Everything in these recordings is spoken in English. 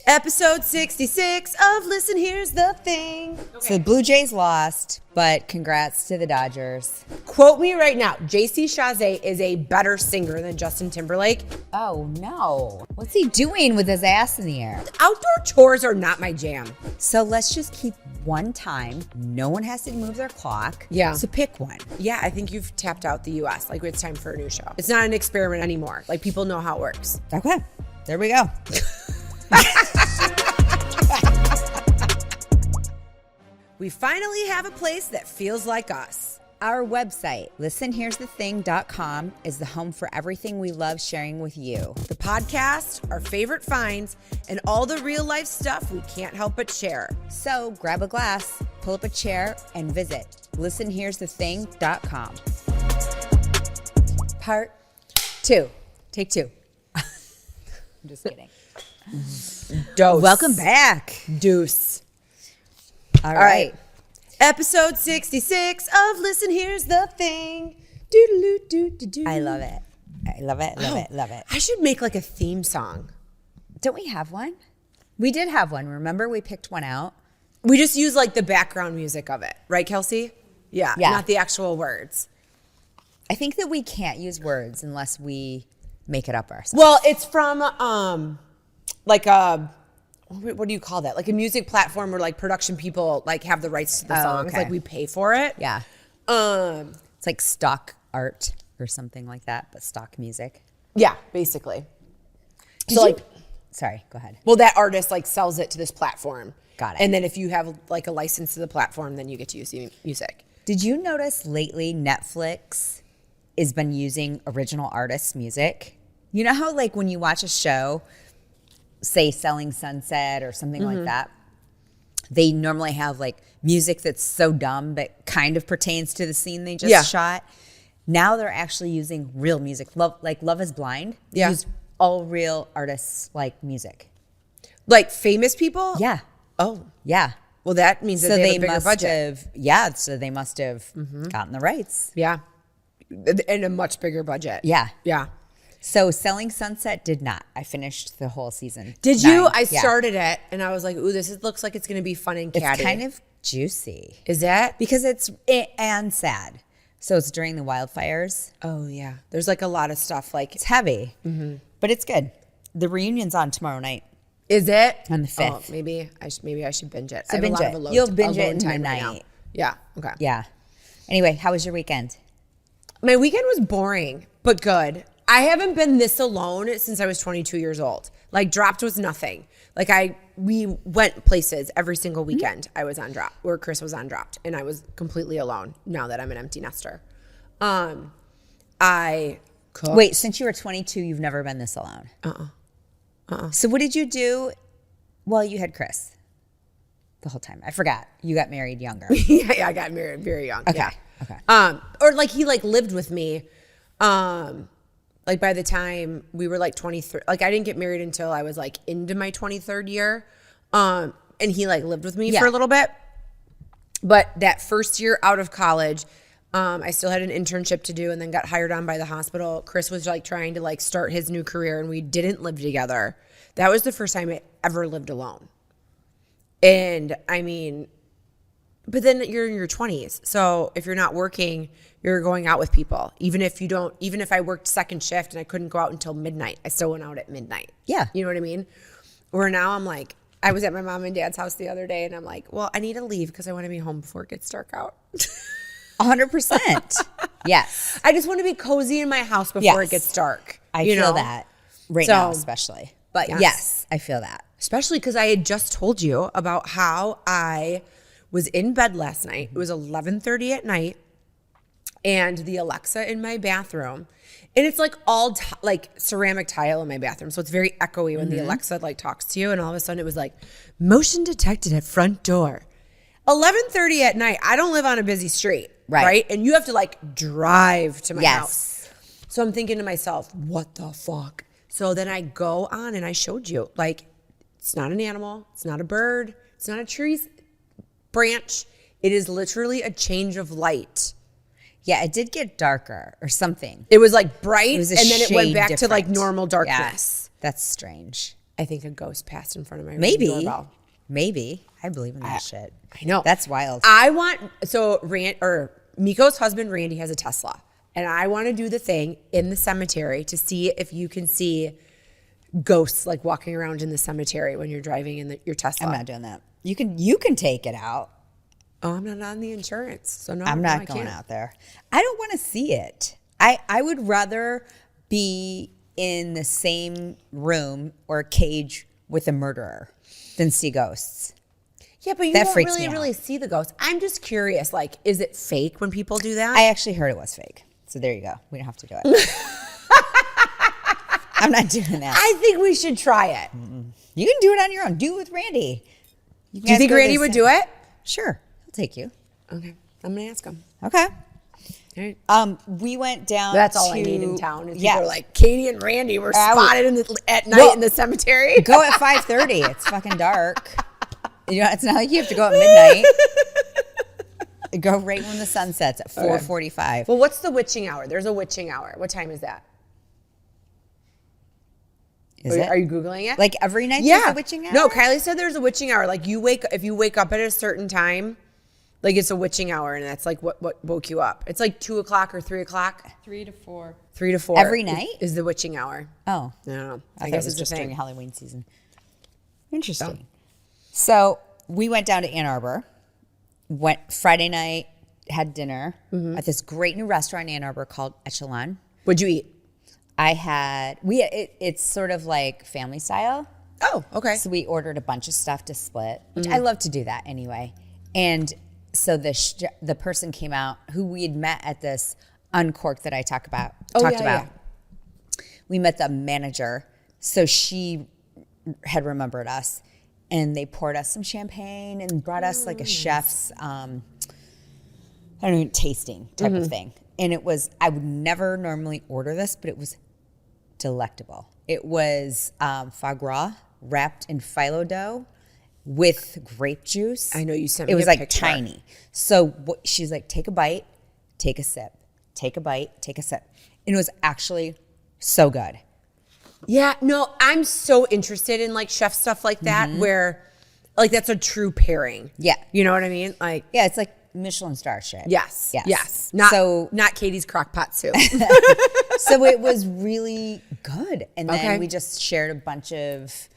Episode 66 of Listen, Here's the Thing. So the Blue Jays lost, but congrats to the Dodgers. Quote me right now. JC Chasez is a better singer than Justin Timberlake. Oh, no. What's he doing with his ass in the air? Outdoor chores are not my jam. So let's just keep one time. No one has to move their clock. Yeah. So pick one. Yeah, I think you've tapped out the U.S. Like, it's time for a new show. It's not an experiment anymore. Like, people know how it works. Okay. There we go. We finally have a place that feels like us. Our website, listenhere'sthething.com, is the home for everything we love sharing with you. The podcast, our favorite finds, and all the real life stuff we can't help but share. So grab a glass, pull up a chair, and visit listenhere'sthething.com. Part 2. Take 2. I'm just kidding. Dose. Welcome back. Deuce. All right. Episode 66 of Listen, Here's the Thing. Doo-doo-doo-doo-doo. I love it. I love it, love it. I should make like a theme song. Don't we have one? We did have one. Remember we picked one out? We just use like the background music of it. Right, Kelsey? Yeah. Not the actual words. I think that we can't use words unless we make it up ourselves. Well, it's from like a... What do you call that? Like a music platform where like production people like have the rights to the songs. Okay. Like we pay for it. Yeah. It's like stock art or something like that, but stock music. Yeah, basically. Sorry, go ahead. Well, that artist like sells it to this platform. Got it. And then if you have like a license to the platform, then you get to use the music. Did you notice lately Netflix has been using original artists' music? You know how like when you watch a show, say Selling Sunset or something like that, they normally have like music that's so dumb but kind of pertains to the scene they just shot. Now they're actually using real music. Love Is Blind. They use all real artists like music. Like famous people? Yeah. Oh. Yeah. Well, that means that they have a bigger budget. So they must have gotten the rights. Yeah. And a much bigger budget. Yeah. Yeah. So Selling Sunset did not. I finished the whole season. Did you? I started it and I was like, ooh, looks like it's going to be fun and catty. It's kind of juicy. Is that? Because and sad. So it's during the wildfires. Oh, yeah. There's like a lot of stuff. Like it's heavy, but it's good. The reunion's on tomorrow night. Is it? On the 5th. Oh, maybe I should binge it. So I have binge a lot it. of You'll binge it in the time night. right now. Yeah. Okay. Yeah. Anyway, how was your weekend? My weekend was boring, but good. I haven't been this alone since I was 22 years old. Like Dropped was nothing. Like we went places every single weekend. I was on Dropped, or Chris was on Dropped, and I was completely alone now that I'm an empty nester. I cooked. Wait, since you were 22, you've never been this alone? So what did you do? Well, you had Chris the whole time. I forgot. You got married younger. yeah, I got married very young. Okay. Yeah. Okay. Or like he like lived with me. Like by the time we were like 23, like I didn't get married until I was like into my 23rd year. And he like lived with me for a little bit. But that first year out of college, I still had an internship to do and then got hired on by the hospital. Chris was like trying to like start his new career and we didn't live together. That was the first time I ever lived alone. And I mean, but then you're in your 20s. So if you're not working, you're going out with people. Even if I worked second shift and I couldn't go out until midnight, I still went out at midnight. Yeah. You know what I mean? Where now I'm like, I was at my mom and dad's house the other day and I'm like, well, I need to leave because I want to be home before it gets dark out. 100%. Yes. I just want to be cozy in my house before it gets dark. I feel that right now especially. But yes, I feel that. Especially because I had just told you about how I was in bed last night. It was 11:30 at night. And the Alexa in my bathroom, and it's like all like ceramic tile in my bathroom. So it's very echoey when the Alexa like talks to you. And all of a sudden it was like, motion detected at front door. 11:30 at night. I don't live on a busy street. Right. And you have to like drive to my house. So I'm thinking to myself, what the fuck? So then I go on and I showed you, like, it's not an animal. It's not a bird. It's not a tree branch. It is literally a change of light. Yeah, it did get darker or something. It was like bright, It was a and then it went shade back to like different. normal darkness. Yeah, that's strange. I think a ghost passed in front of my Maybe. doorbell. Maybe. I believe in that shit. I know. That's wild. Miko's husband Randy has a Tesla, and I want to do the thing in the cemetery to see if you can see ghosts like walking around in the cemetery when you're driving in your Tesla. I'm not doing that. You can take it out. Oh, I'm not on the insurance, so no. I'm no, not I going can't. out there. I don't want to see it. I would rather be in the same room or cage with a murderer than see ghosts. Yeah, but you That don't freaks me really out. see the ghost. I'm just curious, like, is it fake when people do that? I actually heard it was fake. So there you go. We don't have to do it. I'm not doing that. I think we should try it. You can do it on your own. Do it with Randy. Do you think Randy would do it? Sure. He'll take you. Okay, I'm gonna ask him. Okay. All right. We went down That's all to, I need in town. Is yeah. people are like, Katie and Randy were spotted at night Well, in the cemetery. Go at 5:30. It's fucking dark. You know, it's not like you have to go at midnight. Go right when the sun sets at 4:45. Well, what's the witching hour? There's a witching hour. What time is that? Are you Googling it? Like every night there's a witching hour? No, Kylie said there's a witching hour. Like if you wake up at a certain time, like it's a witching hour, and that's like what woke you up. It's like 2 o'clock or 3 o'clock. 3 to 4. 3 to 4. Every night? is the witching hour. Oh. No, I I guess guess it was it's just a during thing. Halloween season. Interesting. So we went down to Ann Arbor, went Friday night, had dinner at this great new restaurant in Ann Arbor called Echelon. What'd you eat? I had, it's sort of like family style. Oh, okay. So we ordered a bunch of stuff to split, which I love to do that anyway. And so the person came out who we had met at this Uncork that I talked about. We met the manager. So she had remembered us, and they poured us some champagne and brought us like a chef's, tasting type of thing. And it was, I would never normally order this, but it was delectable. It was foie gras wrapped in phyllo dough with grape juice. I know you sent me It was a like picture. tiny. So she's like, take a bite, take a sip, take a bite, take a sip. And it was actually so good. Yeah, no, I'm so interested in like chef stuff like that where like that's a true pairing. Yeah. You know what I mean? Like Yeah, it's like Michelin star shit. Yes. Not Katie's crockpot soup. So it was really good. And then Okay. we just shared a bunch of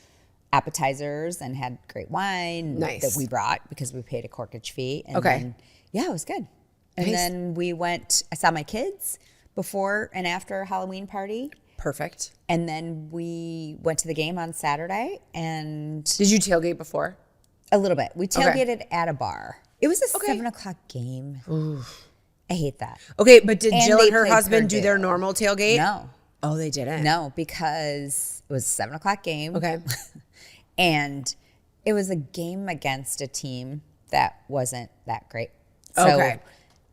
appetizers and had great wine Nice. that we brought because we paid a corkage fee. And Okay. then, yeah, it was good. And Nice. then I saw my kids before and after Halloween party. Perfect. And then we went to the game on Saturday and Did you tailgate before? a little bit. We tailgated at a bar. It was a 7:00 game. I hate that. Okay, but did And Jill they and her played husband do their Purdue. normal tailgate? No. Oh, they didn't. No, because it was a 7:00 game. Okay. And it was a game against a team that wasn't that great. So Okay.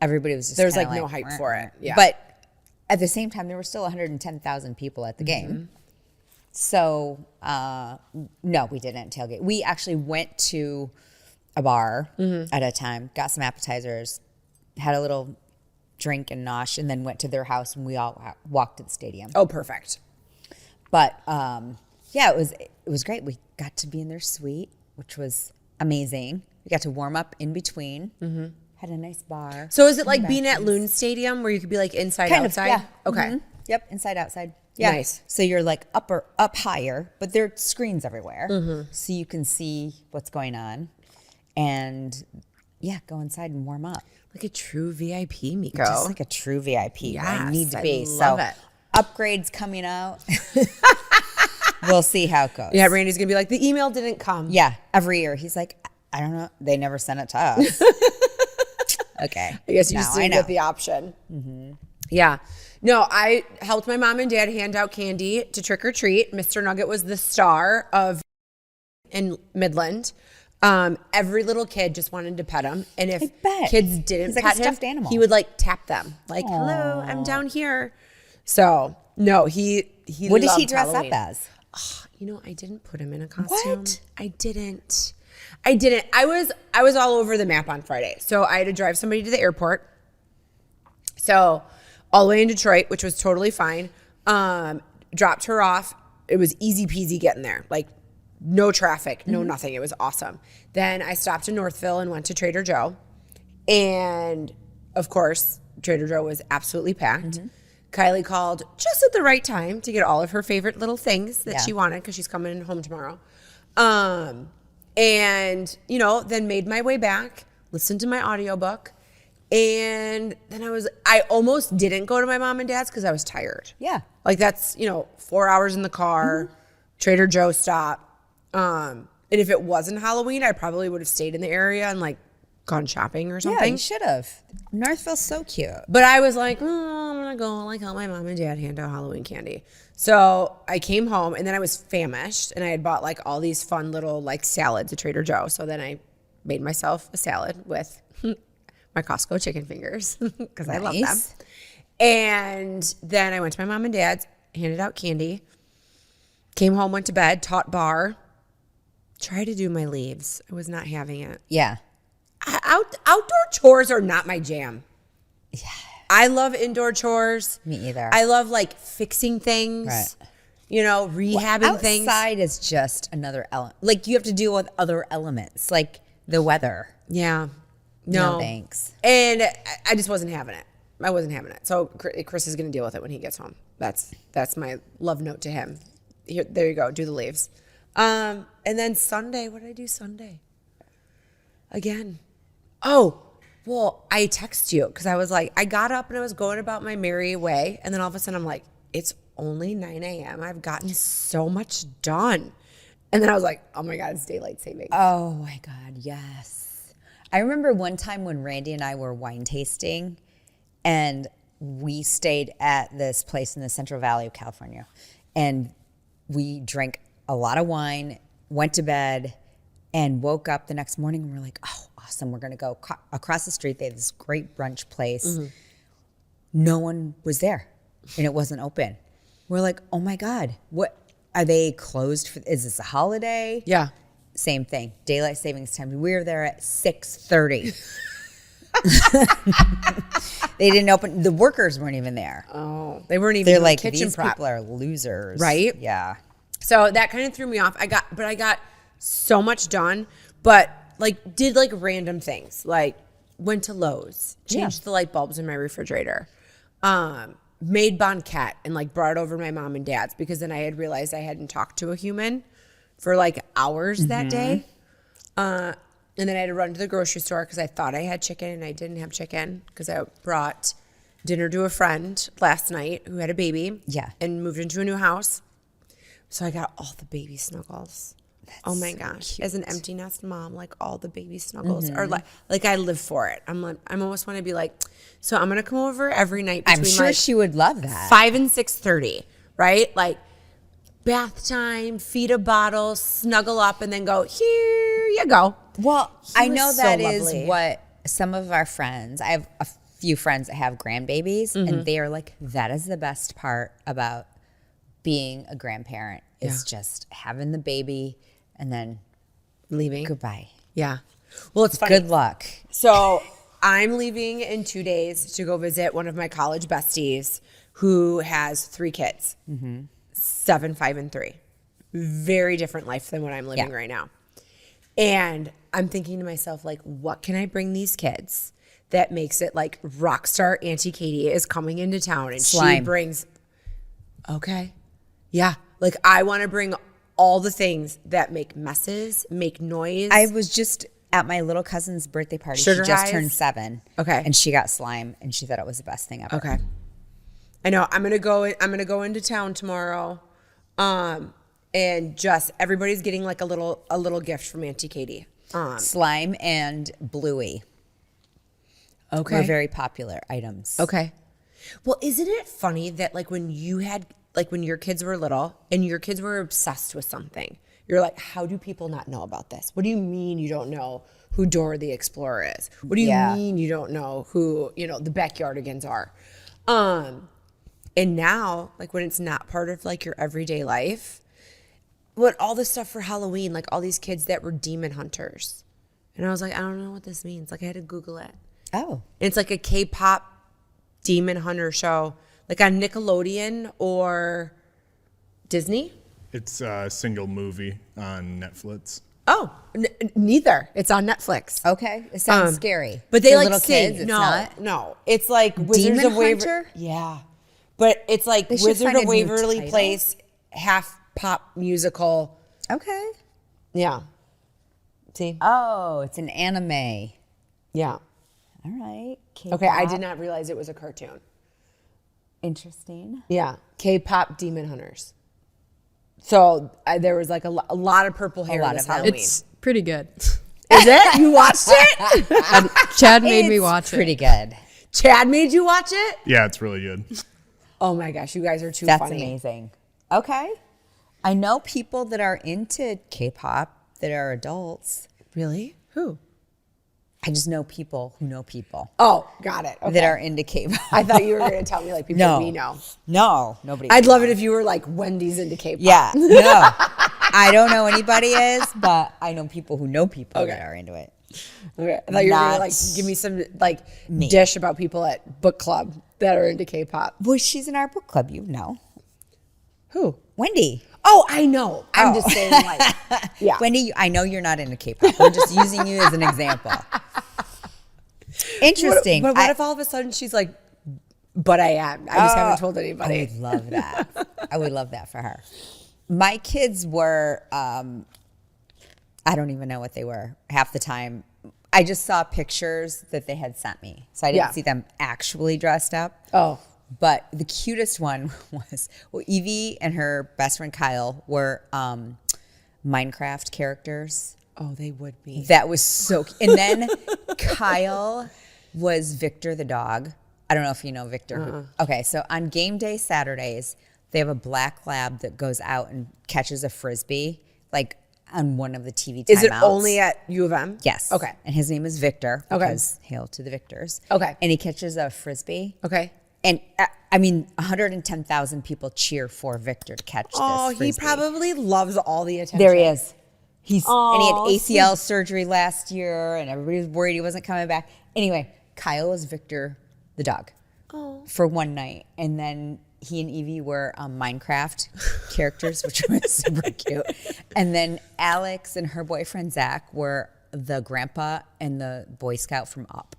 everybody was just There's kinda like no hype for it. Yeah. But at the same time, there were still 110,000 people at the game. So no, we didn't tailgate. We actually went to a bar at a time, got some appetizers, had a little drink and nosh, and then went to their house and we all walked to the stadium. Oh, perfect. But yeah, it was great. We got to be in their suite, which was amazing. We got to warm up in between. Had a nice bar. So is it like being at Loon Stadium where you could be like inside, Kind of, outside? yeah. Okay. Mhm. Yep, inside, outside. Yeah. Nice. So you're like up higher, but there are screens everywhere, so you can see what's going on, and yeah, go inside and warm up. Like a true VIP, Meko. Just like a true VIP. I Yes, need to I be. love So it. upgrades coming out. We'll see how it goes. Yeah, Randy's gonna be like, the email didn't come. Yeah, every year he's like, I don't know, they never sent it to us. Okay, I guess you now just I didn't know. get the option. Yeah. No, I helped my mom and dad hand out candy to trick or treat. Mr. Nugget was the star of in Midland. Every little kid just wanted to pet him, and if I bet. kids didn't He's like a pet him, stuffed animal. he would like tap them, like, "Hello, I'm down here." So no, he. What did he loved dress Halloween. up as? You know, I didn't put him in a costume. What? I didn't. I was all over the map on Friday. So I had to drive somebody to the airport. So all the way in Detroit, which was totally fine. Dropped her off It was easy peasy getting there. Like no traffic, no nothing. It was awesome. Then I stopped in Northville and went to Trader Joe. And of course, Trader Joe was absolutely packed. Kylie called just at the right time to get all of her favorite little things that she wanted because she's coming home tomorrow. And, you know, then made my way back, listened to my audiobook. And then I almost didn't go to my mom and dad's because I was tired. Yeah. Like that's, you know, 4 hours in the car, Trader Joe stop. And if it wasn't Halloween, I probably would have stayed in the area and like gone shopping or something. Yeah, you should have. Northville's so cute. But I was like, I'm going to go like help my mom and dad hand out Halloween candy. So I came home and then I was famished and I had bought like all these fun little like salads at Trader Joe. So then I made myself a salad with my Costco chicken fingers because I love them. And then I went to my mom and dad's, handed out candy, came home, went to bed, taught bar, tried to do my leaves. I was not having it. Yeah. Outdoor chores are not my jam. Yeah. I love indoor chores. Me either. I love like fixing things. Right. You know, rehabbing things. Outside is just another element. Like you have to deal with other elements, like the weather. Yeah. No thanks. And I just wasn't having it. I wasn't having it. So Chris is going to deal with it when he gets home. That's my love note to him. Here, there you go. Do the leaves. And then Sunday, what did I do Sunday? Again. Oh, well, I text you because I was like, I got up and I was going about my merry way. And then all of a sudden I'm like, it's only 9 a.m. I've gotten so much done. And then I was like, oh my God, it's daylight savings. Oh my God, yes. I remember one time when Randy and I were wine tasting and we stayed at this place in the Central Valley of California and we drank a lot of wine, went to bed and woke up the next morning and we're like, oh, awesome. We're going to go across the street. They have this great brunch place. No one was there and it wasn't open. We're like, oh my God, what are they closed for? Is this a holiday? Yeah. Same thing. Daylight savings time. We were there at 6:30. They didn't open. The workers weren't even there. Oh, they weren't even. They're doing like, kitchen these prep. people are losers, Right? Yeah. So that kind of threw me off. I got so much done, but like did like random things. Like went to Lowe's, changed the light bulbs in my refrigerator, made banquette and like brought it over to my mom and dad's because then I had realized I hadn't talked to a human for like hours that day. And then I had to run to the grocery store because I thought I had chicken and I didn't have chicken because I brought dinner to a friend last night who had a baby and moved into a new house. So I got all the baby snuggles. Oh my gosh. As an empty nest mom, like all the baby snuggles are like I live for it. I'm almost want to be like, so I'm going to come over every night between I'm sure like she would love that. 5 and 6:30, right? Like bath time, feed a bottle, snuggle up, and then go, here you go. Well, I know was so that is lovely. what some of our friends, I have a few friends that have grandbabies, and they are like, that is the best part about being a grandparent is just having the baby and then Leaving. goodbye. Yeah. Well, it's funny. Good luck. So I'm leaving in 2 days to go visit one of my college besties who has 3 kids, 7, 5, and 3. Very different life than what I'm living right now. And I'm thinking to myself, like, what can I bring these kids that makes it like rock star Auntie Katie is coming into town and Slime. she brings, yeah. Like I want to bring all the things that make messes, make noise. I was just at my little cousin's birthday party. Sugar she just highs? turned 7. Okay. And she got slime and she thought it was the best thing ever. Okay. I know. I'm gonna go into town tomorrow, and just everybody's getting like a little gift from Auntie Katie. Slime and Bluey Okay. were very popular items. Okay. Well, isn't it funny that like when your kids were little and your kids were obsessed with something, you're like, how do people not know about this? What do you mean you don't know who Dora the Explorer is? What do you mean you don't know who, the Backyardigans are? And now, like when it's not part of like your everyday life, what all this stuff for Halloween, like all these kids that were demon hunters. And I was like, I don't know what this means. Like I had to Google it. Oh. It's like a K-pop demon hunter show, like on Nickelodeon or Disney. It's a single movie on Netflix. Oh, neither. It's on Netflix. Okay, it sounds scary. But they For like little sing. kids, it's No, not. no. It's like Wizards Demon of Waverly. Hunter? Yeah. But it's like They should Wizard find of a new Waverly title. Place, half pop musical. Okay. Yeah. See? Oh, it's an anime. Yeah. All right. Okay, I K-pop. did not realize it was a cartoon. Interesting. Yeah. K-pop Demon Hunters. So there was like a lot of purple hair lot this of them. Halloween. It's pretty good. Is it? You watched it? Chad made me It's watch it. pretty good. Chad made you watch it? Yeah, it's really good. Oh my gosh, you guys are too That's funny. amazing. Okay. I know people that are into K-pop that are adults. Really? Who? I just know people who know people Oh, got it. Okay. that are into K-pop. I thought you were going to tell me like people No. we know. No, nobody. I'd love it if you were like Wendy's into K-pop. Yeah. No. I don't know anybody is, but I know people who know people that Okay. are into it. Okay. I thought you were going to Not like give me some like me. dish about people at book club that are into K-pop. Well, she's in our book club, you know. Who? Wendy. Oh, I know. I'm just saying like, yeah. Wendy, I know you're not into K-pop. We're just using you as an example. Interesting. But what if all of a sudden she's like, but I am. I just haven't told I anybody. would love that. I would love that for her. My kids were, I don't even know what they were half the time. I just saw pictures that they had sent me. So I didn't Yeah. see them actually dressed up. Oh. But the cutest one was, well, Evie and her best friend Kyle were Minecraft characters. Oh, they would be. That was so cute. And then Kyle was Victor the dog. I don't know if you know Victor. Okay, so on game day Saturdays, they have a black lab that goes out and catches a Frisbee, like on one of the TV timeouts. Is it only at U of M? Yes. Okay. And his name is Victor. Okay. Because hail to the Victors. Okay. And he catches a Frisbee. Okay. And I mean, 110,000 people cheer for Victor to catch Oh, this he Frisbee. probably loves all the attention. There he is. And he had Aw, ACL surgery last year, and everybody was worried he wasn't coming back. Anyway, Kyle was Victor the dog for one night, and then he and Evie were Minecraft characters, which was super cute. And then Alex and her boyfriend Zach were the grandpa and the Boy Scout from Up.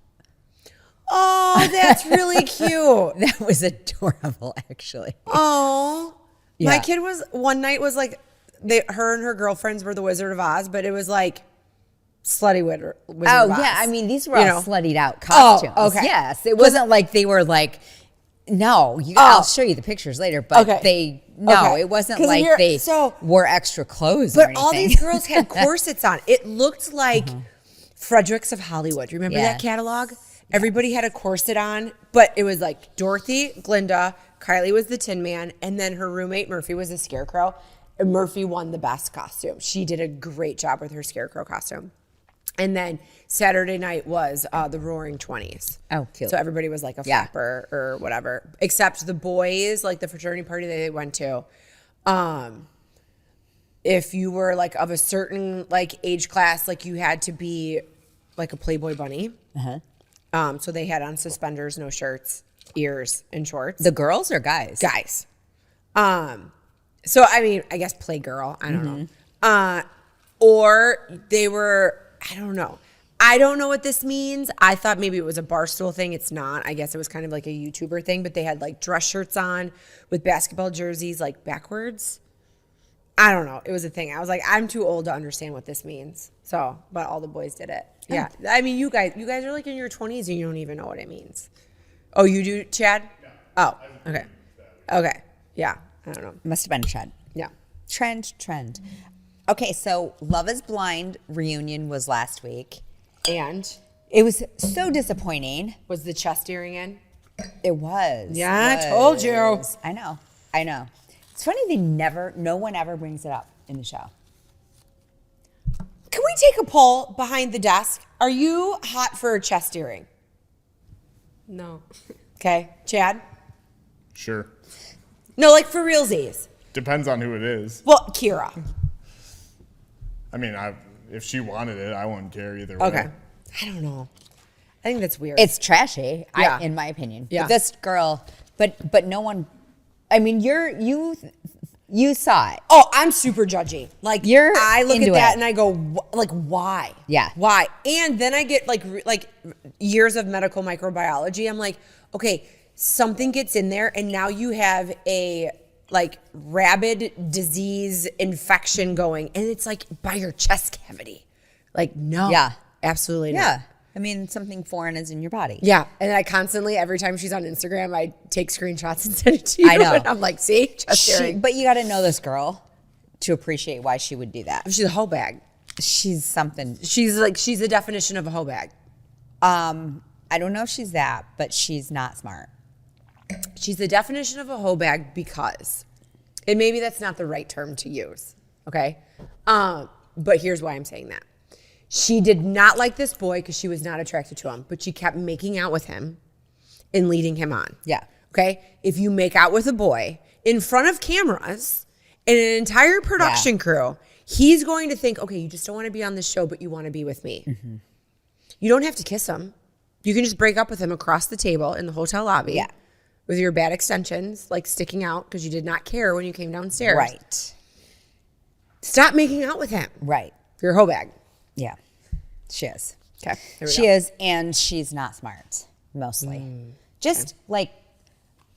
Oh, that's really cute. That was adorable, actually. Oh, my Yeah. kid was one night was like, her and her girlfriends were the Wizard of Oz, but it was like slutty Wizard of Oh, Oz. yeah. I mean, these were You all know? sluttied out costumes. okay. Yes. It wasn't like they were like, no, I'll show you the pictures later, but Okay. no, Okay. it wasn't 'Cause like you're- they so- wore extra clothes or But anything. all these girls had corsets on. It looked like Fredericks of Hollywood. Remember Yeah. that catalog? Everybody had a corset on, but it was like Dorothy, Glinda, Kylie was the Tin Man, and then her roommate Murphy was a scarecrow. And Murphy won the best costume. She did a great job with her scarecrow costume. And then Saturday night was the Roaring 20s. Oh, cute. So everybody was like a Yeah. flapper or whatever, except the boys, like the fraternity party they went to. If you were like of a certain like age class, like you had to be like a Playboy bunny. So they had on suspenders, no shirts, ears, and shorts. The girls or guys? Guys. So I mean, I guess Playgirl. I don't know. Or they were. I don't know. I don't know what this means. I thought maybe it was a Barstool thing. It's not. I guess it was kind of like a YouTuber thing. But they had like dress shirts on with basketball jerseys like backwards. I don't know. It was a thing. I was like, I'm too old to understand what this means. So, but all the boys did it. Yeah. I mean, you guys are like in your 20s and you don't even know what it means. Oh, you do, Chad? Yeah. Oh, okay. Okay. Yeah. I don't know. Must have been a trend. Yeah. Trend. Okay, so Love is Blind reunion was last week. And It was so disappointing. was the chest earring in? It was. Yeah, It I told you. was. I know. It's funny no one ever brings it up in the show. Can we take a poll behind the desk? Are you hot for a chest earring? No. Okay. Chad? Sure. No, like for realsies. Depends on who it is. Well, Kira. I mean, if she wanted it, I wouldn't care either way. Okay. I don't know. I think that's weird. It's trashy, Yeah. in my opinion. Yeah. But this girl, but no one. I mean, you You saw it. Oh, I'm super judgy. Like I look at into that it. and I go, like, why? Yeah. Why? And then I get like years of medical microbiology. I'm like, okay, something gets in there, and now you have a like rabid disease infection going, and it's like by your chest cavity. Like, no. Yeah. Absolutely not. Yeah. I mean, something foreign is in your body. Yeah, and I constantly, every time she's on Instagram, I take screenshots and send it to you. I know. And I'm like, see, chest earring. But you got to know this girl to appreciate why she would do that. She's a hoe bag. She's something. She's the definition of a hoe bag. I don't know if she's that, but she's not smart. She's the definition of a hoe bag because, and maybe that's not the right term to use, okay? But here's why I'm saying that. She did not like this boy because she was not attracted to him, but she kept making out with him and leading him on. Yeah. Okay? If you make out with a boy in front of cameras and an entire production crew, he's going to think, okay, you just don't want to be on this show, but you want to be with me. Mm-hmm. You don't have to kiss him. You can just break up with him across the table in the hotel lobby. Yeah. With your bad extensions, like sticking out because you did not care when you came downstairs. Right. Stop making out with him. Right. You're a hoe bag. Yeah. She is. Okay. She is, and she's not smart, mostly. Just like,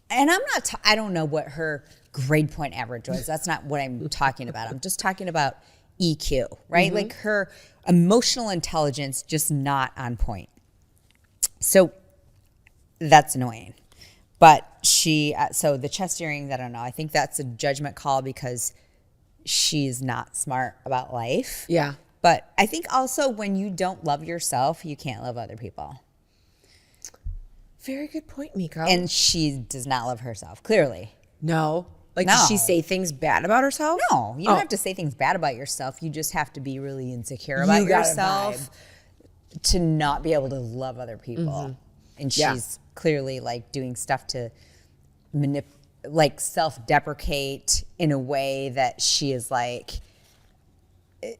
and I'm not, I don't know what her grade point average was. That's not what I'm talking about. I'm just talking about EQ, right? Like her emotional intelligence just not on point. So that's annoying. But she, so the chest earrings, I don't know. I think that's a judgment call because she's not smart about life. Yeah. But I think also when you don't love yourself, you can't love other people. Very good point, Meko. And she does not love herself, clearly. No. Like, No. does she say things bad about herself? No, you don't have to say things bad about yourself. You just have to be really insecure about You got a yourself to not be able to love other people. And Yeah. she's clearly like doing stuff to like self-deprecate in a way that she is like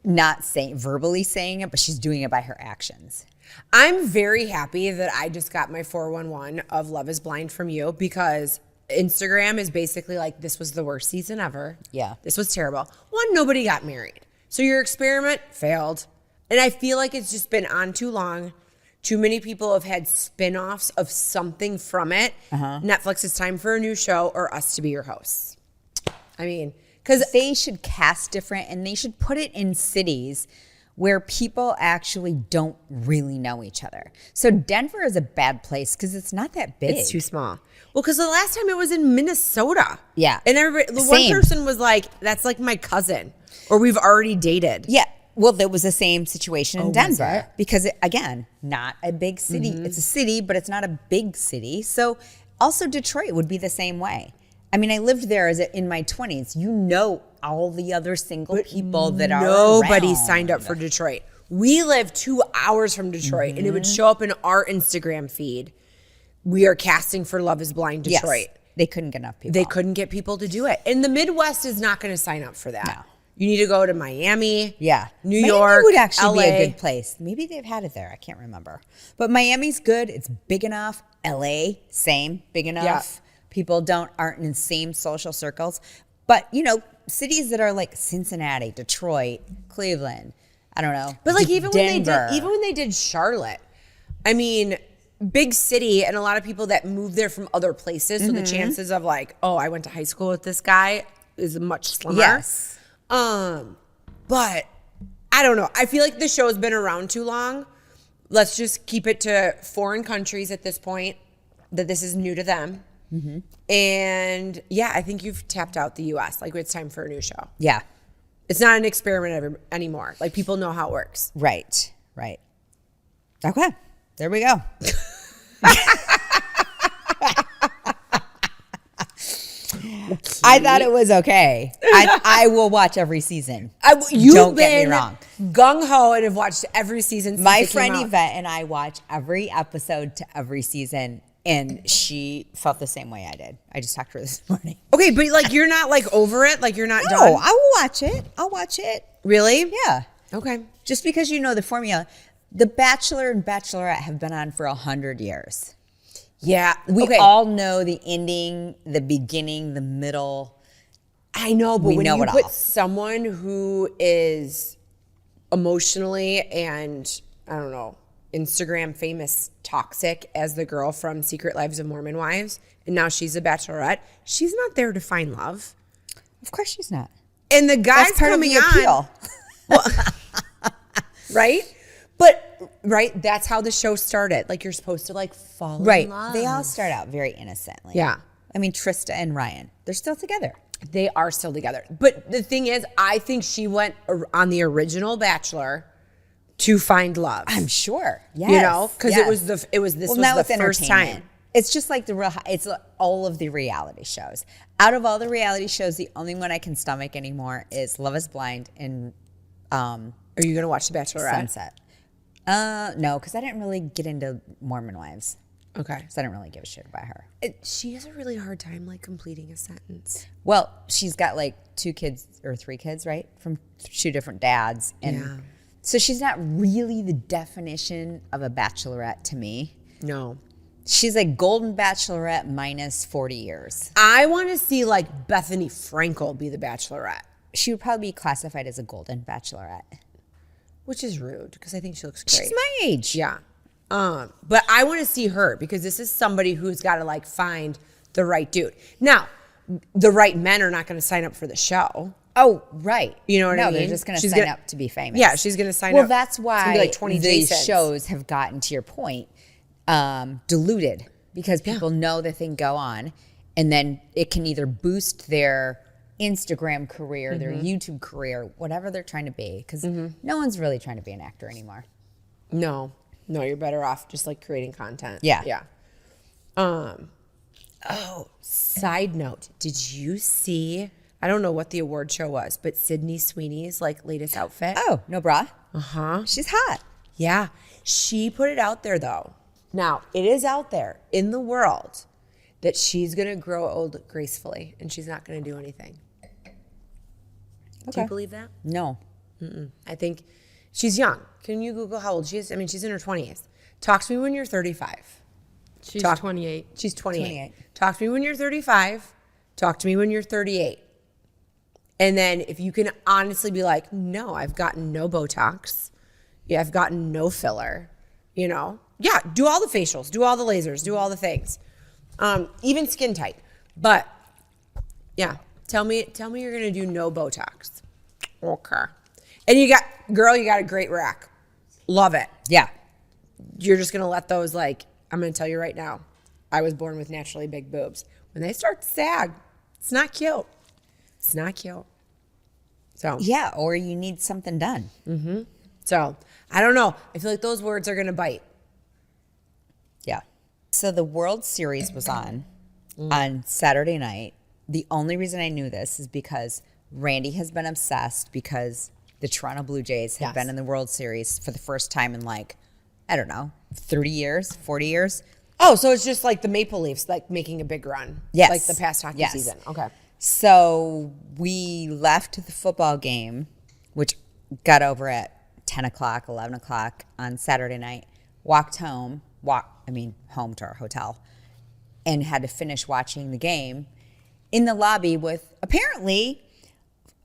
not saying verbally saying it, but she's doing it by her actions. I'm very happy that I just got my 411 of Love is Blind from you because Instagram is basically like, this was the worst season ever. Yeah. This was terrible. One, nobody got married. So your experiment failed. And I feel like it's just been on too long. Too many people have had spin-offs of something from it. Netflix, it's time for a new show or us to be your hosts. I mean, because they should cast different and they should put it in cities where people actually don't really know each other. So Denver is a bad place because it's not that big. it's too small. Well, because the last time it was in Minnesota. Yeah. And everybody, the one Same. person was like, that's like my cousin. Or we've already dated. Yeah. Well, there was the same situation in was Denver it? because, again, not a big city. It's a city, but it's not a big city. So also Detroit would be the same way. I mean, I lived there in my 20s. You know all the other single people that are Nobody around. signed up for Detroit. We live 2 hours from Detroit, and it would show up in our Instagram feed. We are casting for Love is Blind Detroit. Yes, they couldn't get enough people. They couldn't get people to do it. And the Midwest is not going to sign up for that. No. You need to go to Miami, Yeah. New Miami York, would actually be LA. a good place. Maybe they've had it there. I can't remember. But Miami's good. It's big enough. LA, same, big enough. Yeah. People aren't in the same social circles. But, you know, cities that are like Cincinnati, Detroit, Cleveland, I don't know. But like even Denver. when they did Charlotte, I mean, big city and a lot of people that move there from other places, so the chances of like, oh, I went to high school with this guy is much slimmer. Yes. But I don't know. I feel like the show's been around too long. Let's just keep it to foreign countries at this point, that this is new to them. And yeah, I think you've tapped out the US. Like, it's time for a new show. Yeah. It's not an experiment anymore. Like, people know how it works. Right. Right. Okay. There we go. I thought it was okay. I will watch every season. You've Don't get me been wrong. gung ho and have watched every season. Since My it came friend out. Yvette and I watch every episode to every season, and she felt the same way I did. I just talked to her this morning. Okay, but like you're not like over it. Like you're not No, done. I will watch it. I'll watch it. Really? Yeah. Okay. Just because you know the formula. The Bachelor and Bachelorette have been on for 100 years. Yeah. We okay. all know the ending, the beginning, the middle. I know, but We when know you it put all. someone who is emotionally and, I don't know, Instagram famous toxic as the girl from Secret Lives of Mormon Wives, and now she's a bachelorette, she's not there to find love. Of course she's not. And the guy's That's part of coming the on, appeal. right? But, right, that's how the show started. Like, you're supposed to, like, fall Right. in love. They all start out very innocently. Yeah. I mean, Trista and Ryan, they're still together. They are still together. But the thing is, I think she went on the original Bachelor to find love. I'm sure. Yes. You know, because yes. this was now the it's first entertainment. time. It's just like it's all of the reality shows. Out of all the reality shows, the only one I can stomach anymore is Love Is Blind and Are you gonna watch The Bachelorette? Sunset. No, because I didn't really get into Mormon Wives, Okay. so I didn't really give a shit about her. She has a really hard time like completing a sentence. Well, she's got like 2 kids or 3 kids, right, from 2 different dads, and Yeah. so she's not really the definition of a bachelorette to me. No. She's a golden bachelorette minus 40 years. I want to see like Bethany Frankel be the Bachelorette, She would probably be classified as a golden bachelorette. which is rude because I think she looks great. She's my age. Yeah. But I want to see her because this is somebody who's got to like find the right dude. Now, the right men are not going to sign up for the show. Oh, right. You know what I mean? No, they're just going to She's sign gonna- up to be famous. Yeah, she's going to sign Well, up. that's It's gonna be why like 20 these Jasons. shows have gotten, to your point, diluted because people know that they can go on and then it can either boost their Instagram career, their YouTube career, whatever they're trying to be, because no one's really trying to be an actor anymore. No, you're better off just like creating content. Yeah. Yeah. Oh, side note. Did you see, I don't know what the award show was, but Sydney Sweeney's like latest outfit? Oh, no bra? Uh-huh. She's hot. Yeah. She put it out there though. Now, it is out there in the world that she's going to grow old gracefully and she's not going to do anything. Do Okay. you believe that? No. I think she's young. Can you Google how old she is? I mean, she's in her 20s. Talk to me when you're 35. She's Talk- 28. She's 28. 28. Talk to me when you're 35. Talk to me when you're 38. And then if you can honestly be like, no, I've gotten no Botox. Yeah, I've gotten no filler. You know? Yeah, do all the facials, do all the lasers, do all the things. Even skin tight. But yeah, tell me you're gonna do no Botox. Okay. And you got a great rack. Love it. Yeah. You're just gonna let those like, I'm gonna tell you right now, I was born with naturally big boobs. When they start to sag, it's not cute. It's not cute. So Yeah, or you need something done. so I don't know. I feel like those words are gonna bite. Yeah. So the World Series was on Saturday night. The only reason I knew this is because Randy has been obsessed because the Toronto Blue Jays have Yes. been in the World Series for the first time in like, I don't know, 30 years, 40 years. Oh, so it's just like the Maple Leafs like making a big run. Yes. Like the past hockey Yes. season. Okay. So we left the football game, which got over at 10 o'clock, 11 o'clock on Saturday night, walked home, home to our hotel, and had to finish watching the game in the lobby with apparently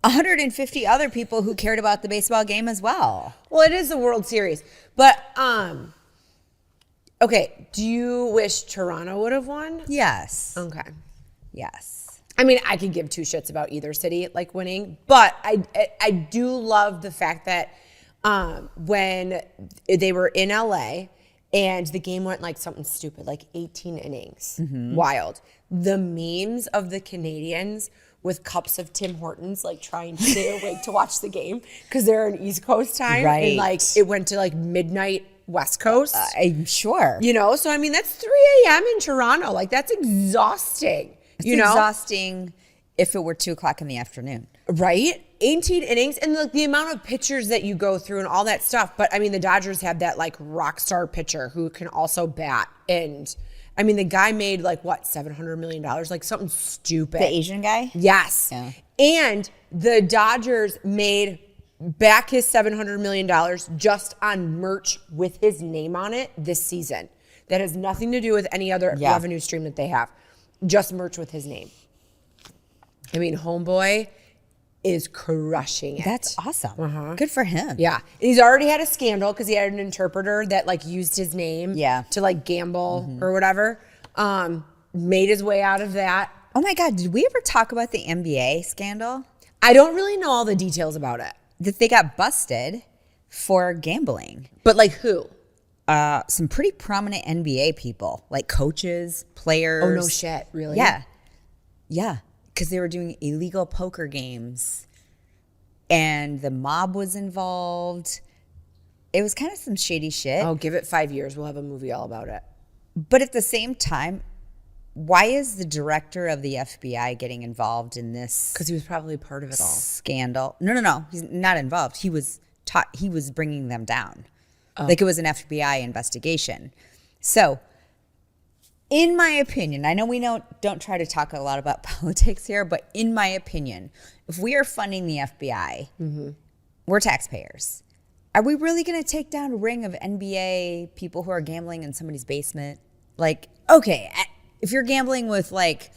150 other people who cared about the baseball game as well. Well, it is the World Series. But okay, do you wish Toronto would have won? Yes. Okay. Yes. I mean, I could give 2 shits about either city like winning, but I do love the fact that when they were in LA and the game went like something stupid, like 18 innings, wild. The memes of the Canadians with cups of Tim Hortons, like trying to stay awake to watch the game because they're in East Coast time, Right. and like it went to like midnight West Coast. I'm sure. You know, so I mean that's 3 a.m. in Toronto. Like that's exhausting. It's you know, exhausting if it were 2 o'clock in the afternoon. right? 18 innings and the amount of pitchers that you go through and all that stuff. But I mean, the Dodgers have that like rock star pitcher who can also bat. And I mean, the guy made like what, $700 million, like something stupid. The Asian guy? Yes. Yeah. And the Dodgers made back his $700 million just on merch with his name on it this season. That has nothing to do with any other Yeah. revenue stream that they have. Just merch with his name. I mean, homeboy is crushing it. That's awesome. Good for him. Yeah. He's already had a scandal because he had an interpreter that like used his name to like gamble or whatever. Made his way out of that. Oh my God, did we ever talk about the NBA scandal? I don't really know all the details about it. That they got busted for gambling. But like who? Some pretty prominent NBA people, like coaches, players. Oh, no shit. Really? Yeah. Yeah. Because they were doing illegal poker games and the mob was involved. It was kind of some shady shit. Oh, give it 5 years. We'll have a movie all about it. But at the same time, why is the director of the FBI getting involved in this? Because he was probably part of it all. Scandal. No. He's not involved. He was bringing them down. Like it was an FBI investigation. So, in my opinion, I know we don't try to talk a lot about politics here, but in my opinion, if we are funding the FBI, we're taxpayers. Are we really going to take down a ring of NBA people who are gambling in somebody's basement? Like, okay, if you're gambling with like,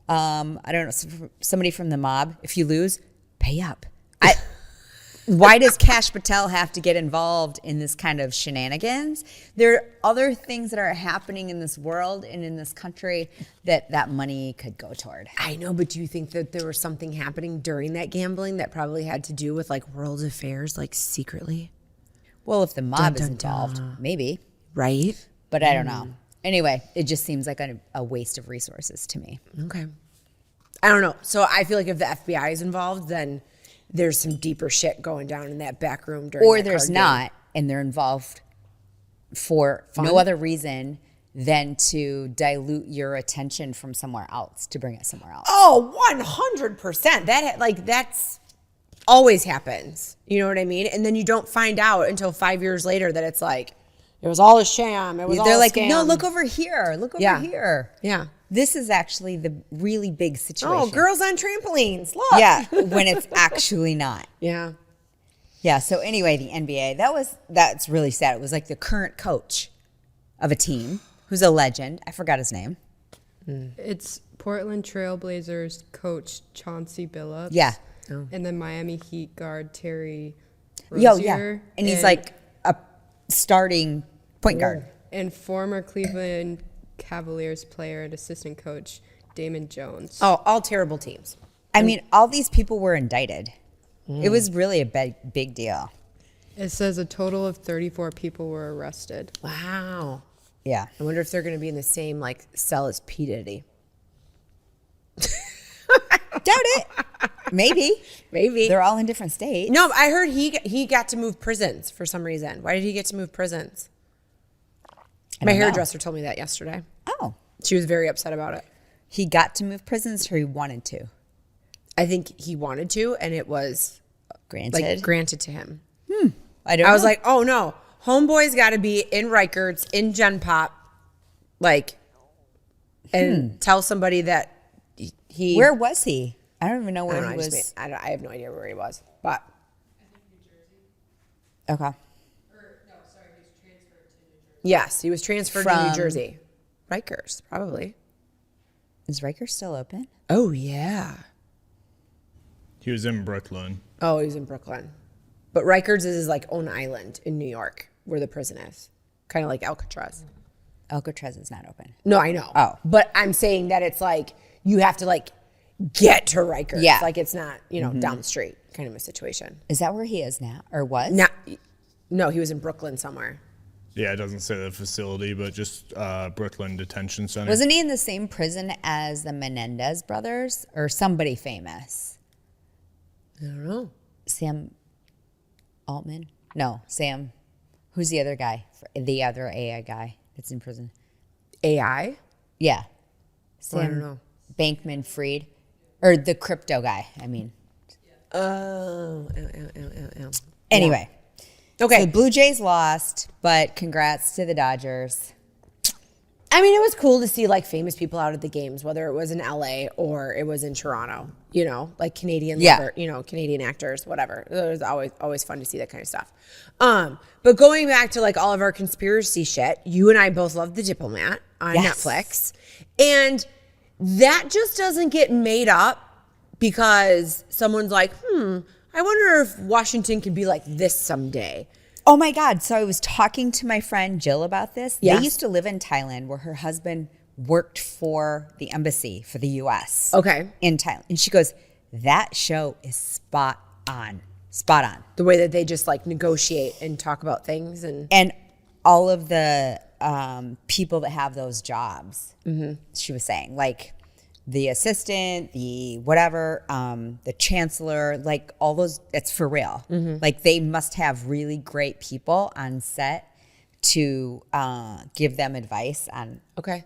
I don't know, somebody from the mob, if you lose, pay up. Why does Kash Patel have to get involved in this kind of shenanigans? There are other things that are happening in this world and in this country that money could go toward. I know, but do you think that there was something happening during that gambling that probably had to do with like world affairs, like secretly? Well, if the mob is involved, maybe. Right? But I don't know. Anyway, it just seems like a waste of resources to me. Okay. I don't know. So I feel like if the FBI is involved, then there's some deeper shit going down in that back room during Or that there's card not, game. and they're involved for no other reason than to dilute your attention from somewhere else, to bring it somewhere else. Oh, 100%. That's always happens. You know what I mean? And then you don't find out until 5 years later that it's like, it was all a sham. It was all They're a like, scam. no, look over here. Look over here. Yeah. This is actually the really big situation. Oh, girls on trampolines. Look. Yeah, when it's actually not. Yeah. Yeah, so anyway, the NBA, that's really sad. It was like the current coach of a team who's a legend. I forgot his name. It's Portland Trailblazers coach Chauncey Billups. Yeah. And then Miami Heat guard Terry Yeah. Rozier. And he's like a starting point guard. And former Cleveland Cavaliers player and assistant coach Damon Jones. Oh, all terrible teams. I mean, all these people were indicted. It was really a big deal. It says a total of 34 people were arrested. Wow. Yeah. I wonder if they're going to be in the same like cell as P. Diddy. Doubt it. Maybe. Maybe. They're all in different states. No, I heard he got to move prisons for some reason. Why did he get to move prisons? My don't know. hairdresser told me that yesterday. Oh. She was very upset about it. He got to move prisons or he wanted to? I think he wanted to, and it was Granted. granted to him. I don't know. I was like, oh no, homeboy's got to be in Rikers, in Gen Pop, like, and tell somebody that he. where was he? I don't even know I where don't know, he was. I have no idea where he was, but Okay. yes, he was transferred to New From- Jersey. Rikers, probably. Is Riker still open? Oh yeah. He was in Brooklyn. Oh, he was in Brooklyn. But Rikers is his like own island in New York where the prison is. Kind of like Alcatraz. Alcatraz is not open. No, I know. Oh. But I'm saying that it's like you have to like get to Rikers. Yeah. Like it's not, down the street kind of a situation. Is that where he is now or was? No, he was in Brooklyn somewhere. Yeah, it doesn't say the facility, but just Brooklyn Detention Center. Wasn't he in the same prison as the Menendez brothers or somebody famous? I don't know. Sam Altman? No, Sam. Who's the other guy? The other AI guy that's in prison? AI? Yeah. Oh, I don't know. Bankman Fried. Or the crypto guy, I mean. Oh. Anyway. Okay. So Blue Jays lost, but congrats to the Dodgers. I mean, it was cool to see like famous people out at the games, whether it was in LA or it was in Toronto, like Canadian, Canadian actors, whatever. It was always fun to see that kind of stuff. But going back to like all of our conspiracy shit, you and I both love The Diplomat on Yes. Netflix. And that just doesn't get made up because someone's like, I wonder if Washington could be like this someday. Oh my God. So I was talking to my friend Jill about this. Yes. They used to live in Thailand where her husband worked for the embassy for the US. Okay. In Thailand. And she goes, that show is spot on. Spot on. The way that they just like negotiate and talk about things And all of the people that have those jobs, she was saying, like the assistant, the whatever, the chancellor, like all those, it's for real. Like they must have really great people on set to give them advice on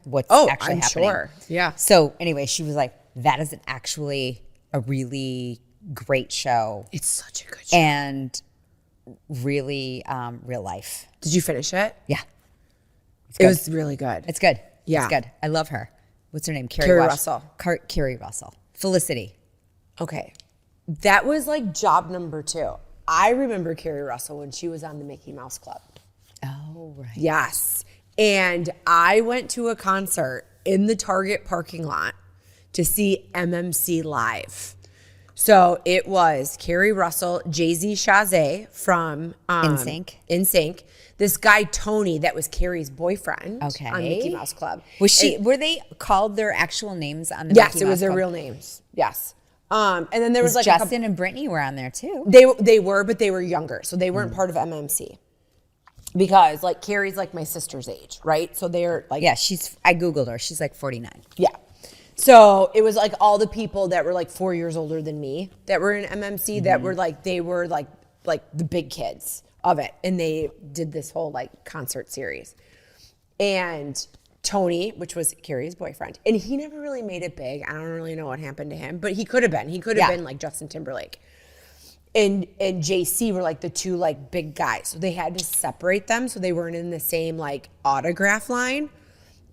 what's actually I'm happening. sure. Yeah. So anyway, she was like, that is actually a really great show It's such a good show. and really real life. Did you finish it? Yeah. It was really good. It's good. Yeah. It's good. I love her. What's her name? Carrie Russell. Carrie Russell. Felicity. Okay. That was like job number 2. I remember Carrie Russell when she was on the Mickey Mouse Club. Oh, right. Yes. And I went to a concert in the Target parking lot to see MMC live. So it was Carrie Russell, Jay-Z Chazé from NSYNC. This guy Tony that was Carrie's boyfriend on Mickey Mouse Club. Were they called their actual names on the Yes, Mickey it Mouse was their Club? real names. Yes. And then there was like Justin and Brittany were on there too. they were, but they were younger, so they weren't part of MMC. Because like Carrie's like my sister's age, right? So they're like Yeah, I Googled her. She's like 49. Yeah. So it was like all the people that were like 4 years older than me that were in MMC that were like, they were like the big kids of it. And they did this whole like concert series. And Tony, which was Carrie's boyfriend, and he never really made it big. I don't really know what happened to him, but he could have been. He could have been like Justin Timberlake. And JC were like the two like big guys. So they had to separate them so they weren't in the same like autograph line.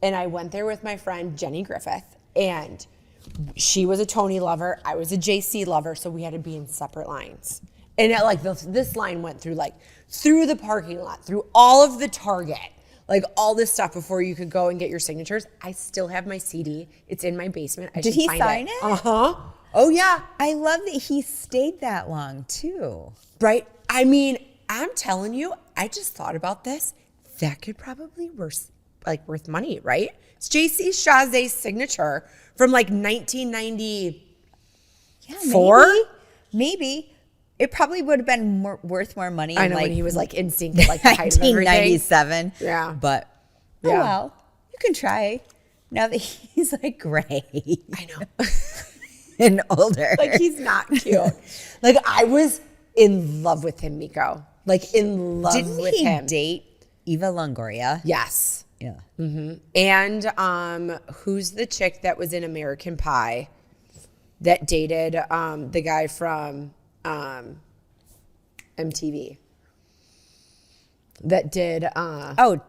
And I went there with my friend Jenny Griffith. And she was a Tony lover. I was a JC lover. So we had to be in separate lines. And this line went through the parking lot, through all of the Target, like all this stuff before you could go and get your signatures. I still have my CD. It's in my basement. Did he sign it? Uh-huh. Oh, yeah. I love that he stayed that long too. Right? I mean, I'm telling you, I just thought about this. That could probably worth money, right? It's JC Chazé's signature from like 1994. Yeah, maybe. It probably would have been worth more money. I know, when he was like in sync at like the height of everything. 1997. Yeah. But, well, you can try now that he's like gray. I know. And older. Like he's not cute. Like I was in love with him, Meko. Like in love with him. Didn't he date Eva Longoria? Yes. Yeah. And who's the chick that was in American Pie that dated the guy from MTV that did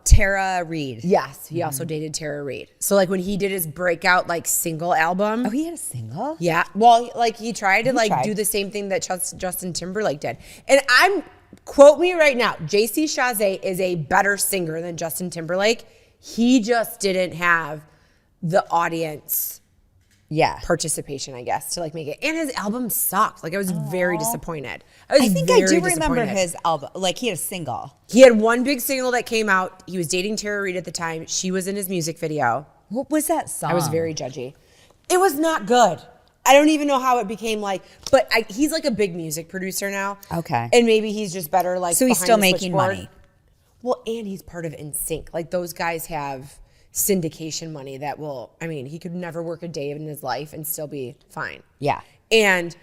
Tara Reid. yes, he also dated Tara Reid. So like when he did his breakout like single album. Oh, he had a single? Yeah. Well, like he tried to do the same thing that Justin Timberlake did. And quote me right now, JC Chazé is a better singer than Justin Timberlake. He just didn't have the audience participation, I guess, to like make it. And his album sucked. Like I was very disappointed. I think I do remember his album. Like he had a single. He had one big single that came out. He was dating Tara Reid at the time. She was in his music video. What was that song? I was very judgy. It was not good. I don't even know how it became but he's like a big music producer now. Okay. And maybe he's just better like So he's behind still the making switchboard. money. Well, and he's part of NSYNC. Like those guys have syndication money that he could never work a day in his life and still be fine. Yeah. And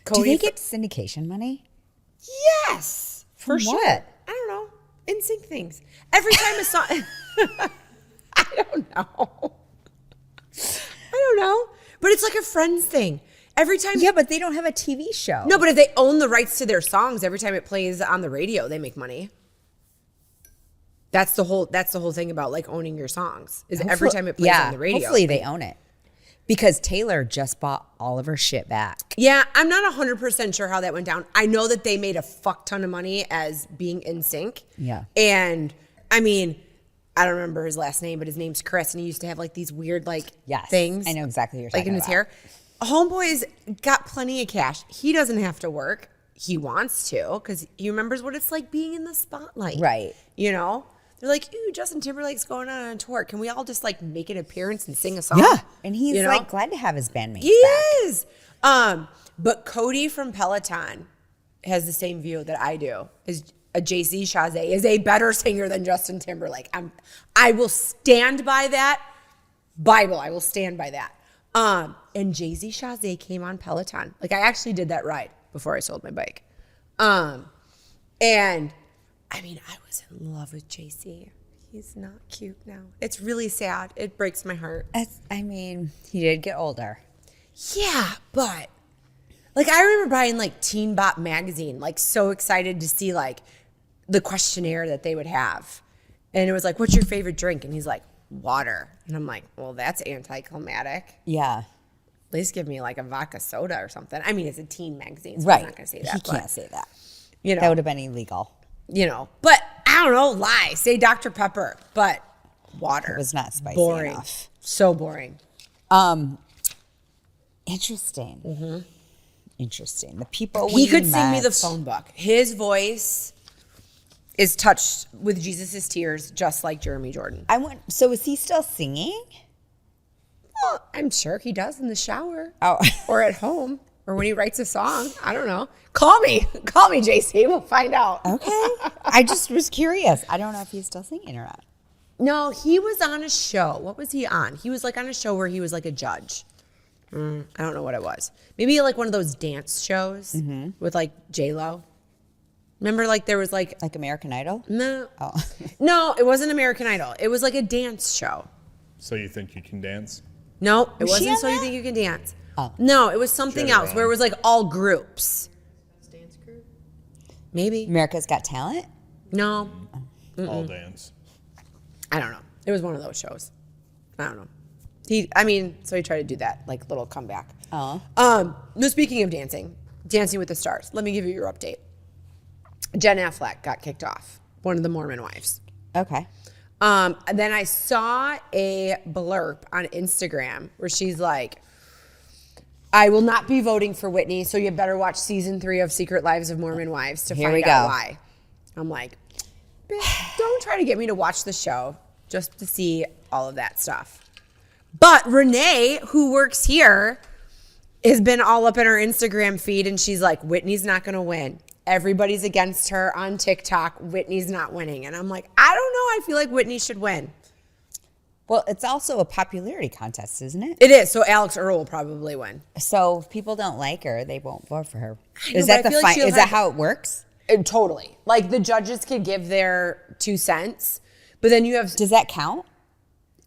Do they get syndication money? Yes. For From sure. what? I don't know. NSYNC things. Every time a song I don't know. But it's like a Friends thing. Every time Yeah, but they don't have a TV show. No, but if they own the rights to their songs, every time it plays on the radio, they make money. That's the whole thing about like owning your songs. Is every time it plays on the radio. Hopefully they own it. Because Taylor just bought all of her shit back. Yeah, I'm not 100% sure how that went down. I know that they made a fuck ton of money as being in sync. Yeah. And I mean, I don't remember his last name, but his name's Chris, and he used to have like these weird like things. I know exactly what you're talking like in his about. hair. Homeboy's got plenty of cash. He doesn't have to work. He wants to because he remembers what it's like being in the spotlight. Right. You know? They're like, ooh, Justin Timberlake's going on a tour. Can we all just like make an appearance and sing a song? Yeah. And he's You know? like glad to have his bandmates He back. is. But Cody from Peloton has the same view that I do. Is JC Chazé is a better singer than Justin Timberlake. I will stand by that. Bible, I will stand by that. And Jay-Z Chazé came on Peloton. Like I actually did that ride before I sold my bike. And I mean, I was in love with JC. He's not cute now. It's really sad. It breaks my heart. He did get older. Yeah, but like I remember buying like Teen Bop magazine, like so excited to see like the questionnaire that they would have. And it was like, what's your favorite drink? And he's like, water. And I'm like, well, that's anticlimactic. Yeah. At least give me like a vodka soda or something. I mean, it's a teen magazine, so Right. I'm not going to say that. He but, can't say that. You know, That would have been illegal. but I don't know, lie. Say Dr. Pepper, but water. It was not spicy boring. enough. So boring. Interesting. Mm-hmm. Interesting. The people He could sing me met- the phone book. His voice is touched with Jesus' tears, just like Jeremy Jordan. So is he still singing? Well, I'm sure he does in the shower. Oh. Or at home. Or when he writes a song. I don't know. Call me. Call me, JC. We'll find out. Okay. I just was curious. I don't know if he's still singing or not. No, he was on a show. What was he on? He was like on a show where he was like a judge. I don't know what it was. Maybe like one of those dance shows with like J-Lo. Remember like there was like... Like American Idol? No. Oh. No, it wasn't American Idol. It was like a dance show. So you think you can dance? No, it Was she wasn't on So You that? Think You Can Dance. Oh. No, it was something She had it else where it wrong. was like all groups. Dance group? Maybe. America's Got Talent? No, All dance. I don't know. It was one of those shows. I don't know. So he tried to do that, like little comeback. Oh. No, speaking of dancing, Dancing with the Stars. Let me give you your update. Jen Affleck got kicked off, one of the Mormon wives. Okay. Then I saw a blurb on Instagram where she's like, I will not be voting for Whitney, so you better watch season 3 of Secret Lives of Mormon Wives to Here we find out go. why. I'm like, bitch, don't try to get me to watch the show just to see all of that stuff. But Renee, who works here, has been all up in her Instagram feed, and she's like, Whitney's not going to win. Everybody's against her on TikTok. Whitney's not winning. And I'm like, I don't know. I feel like Whitney should win. Well, it's also a popularity contest, isn't it? It is. So Alex Earl will probably win. So if people don't like her, they won't vote for her. know, Is but I that the feel like she'll is that have- how it works? Totally. Like the judges could give their 2 cents, but then you have. Does that count?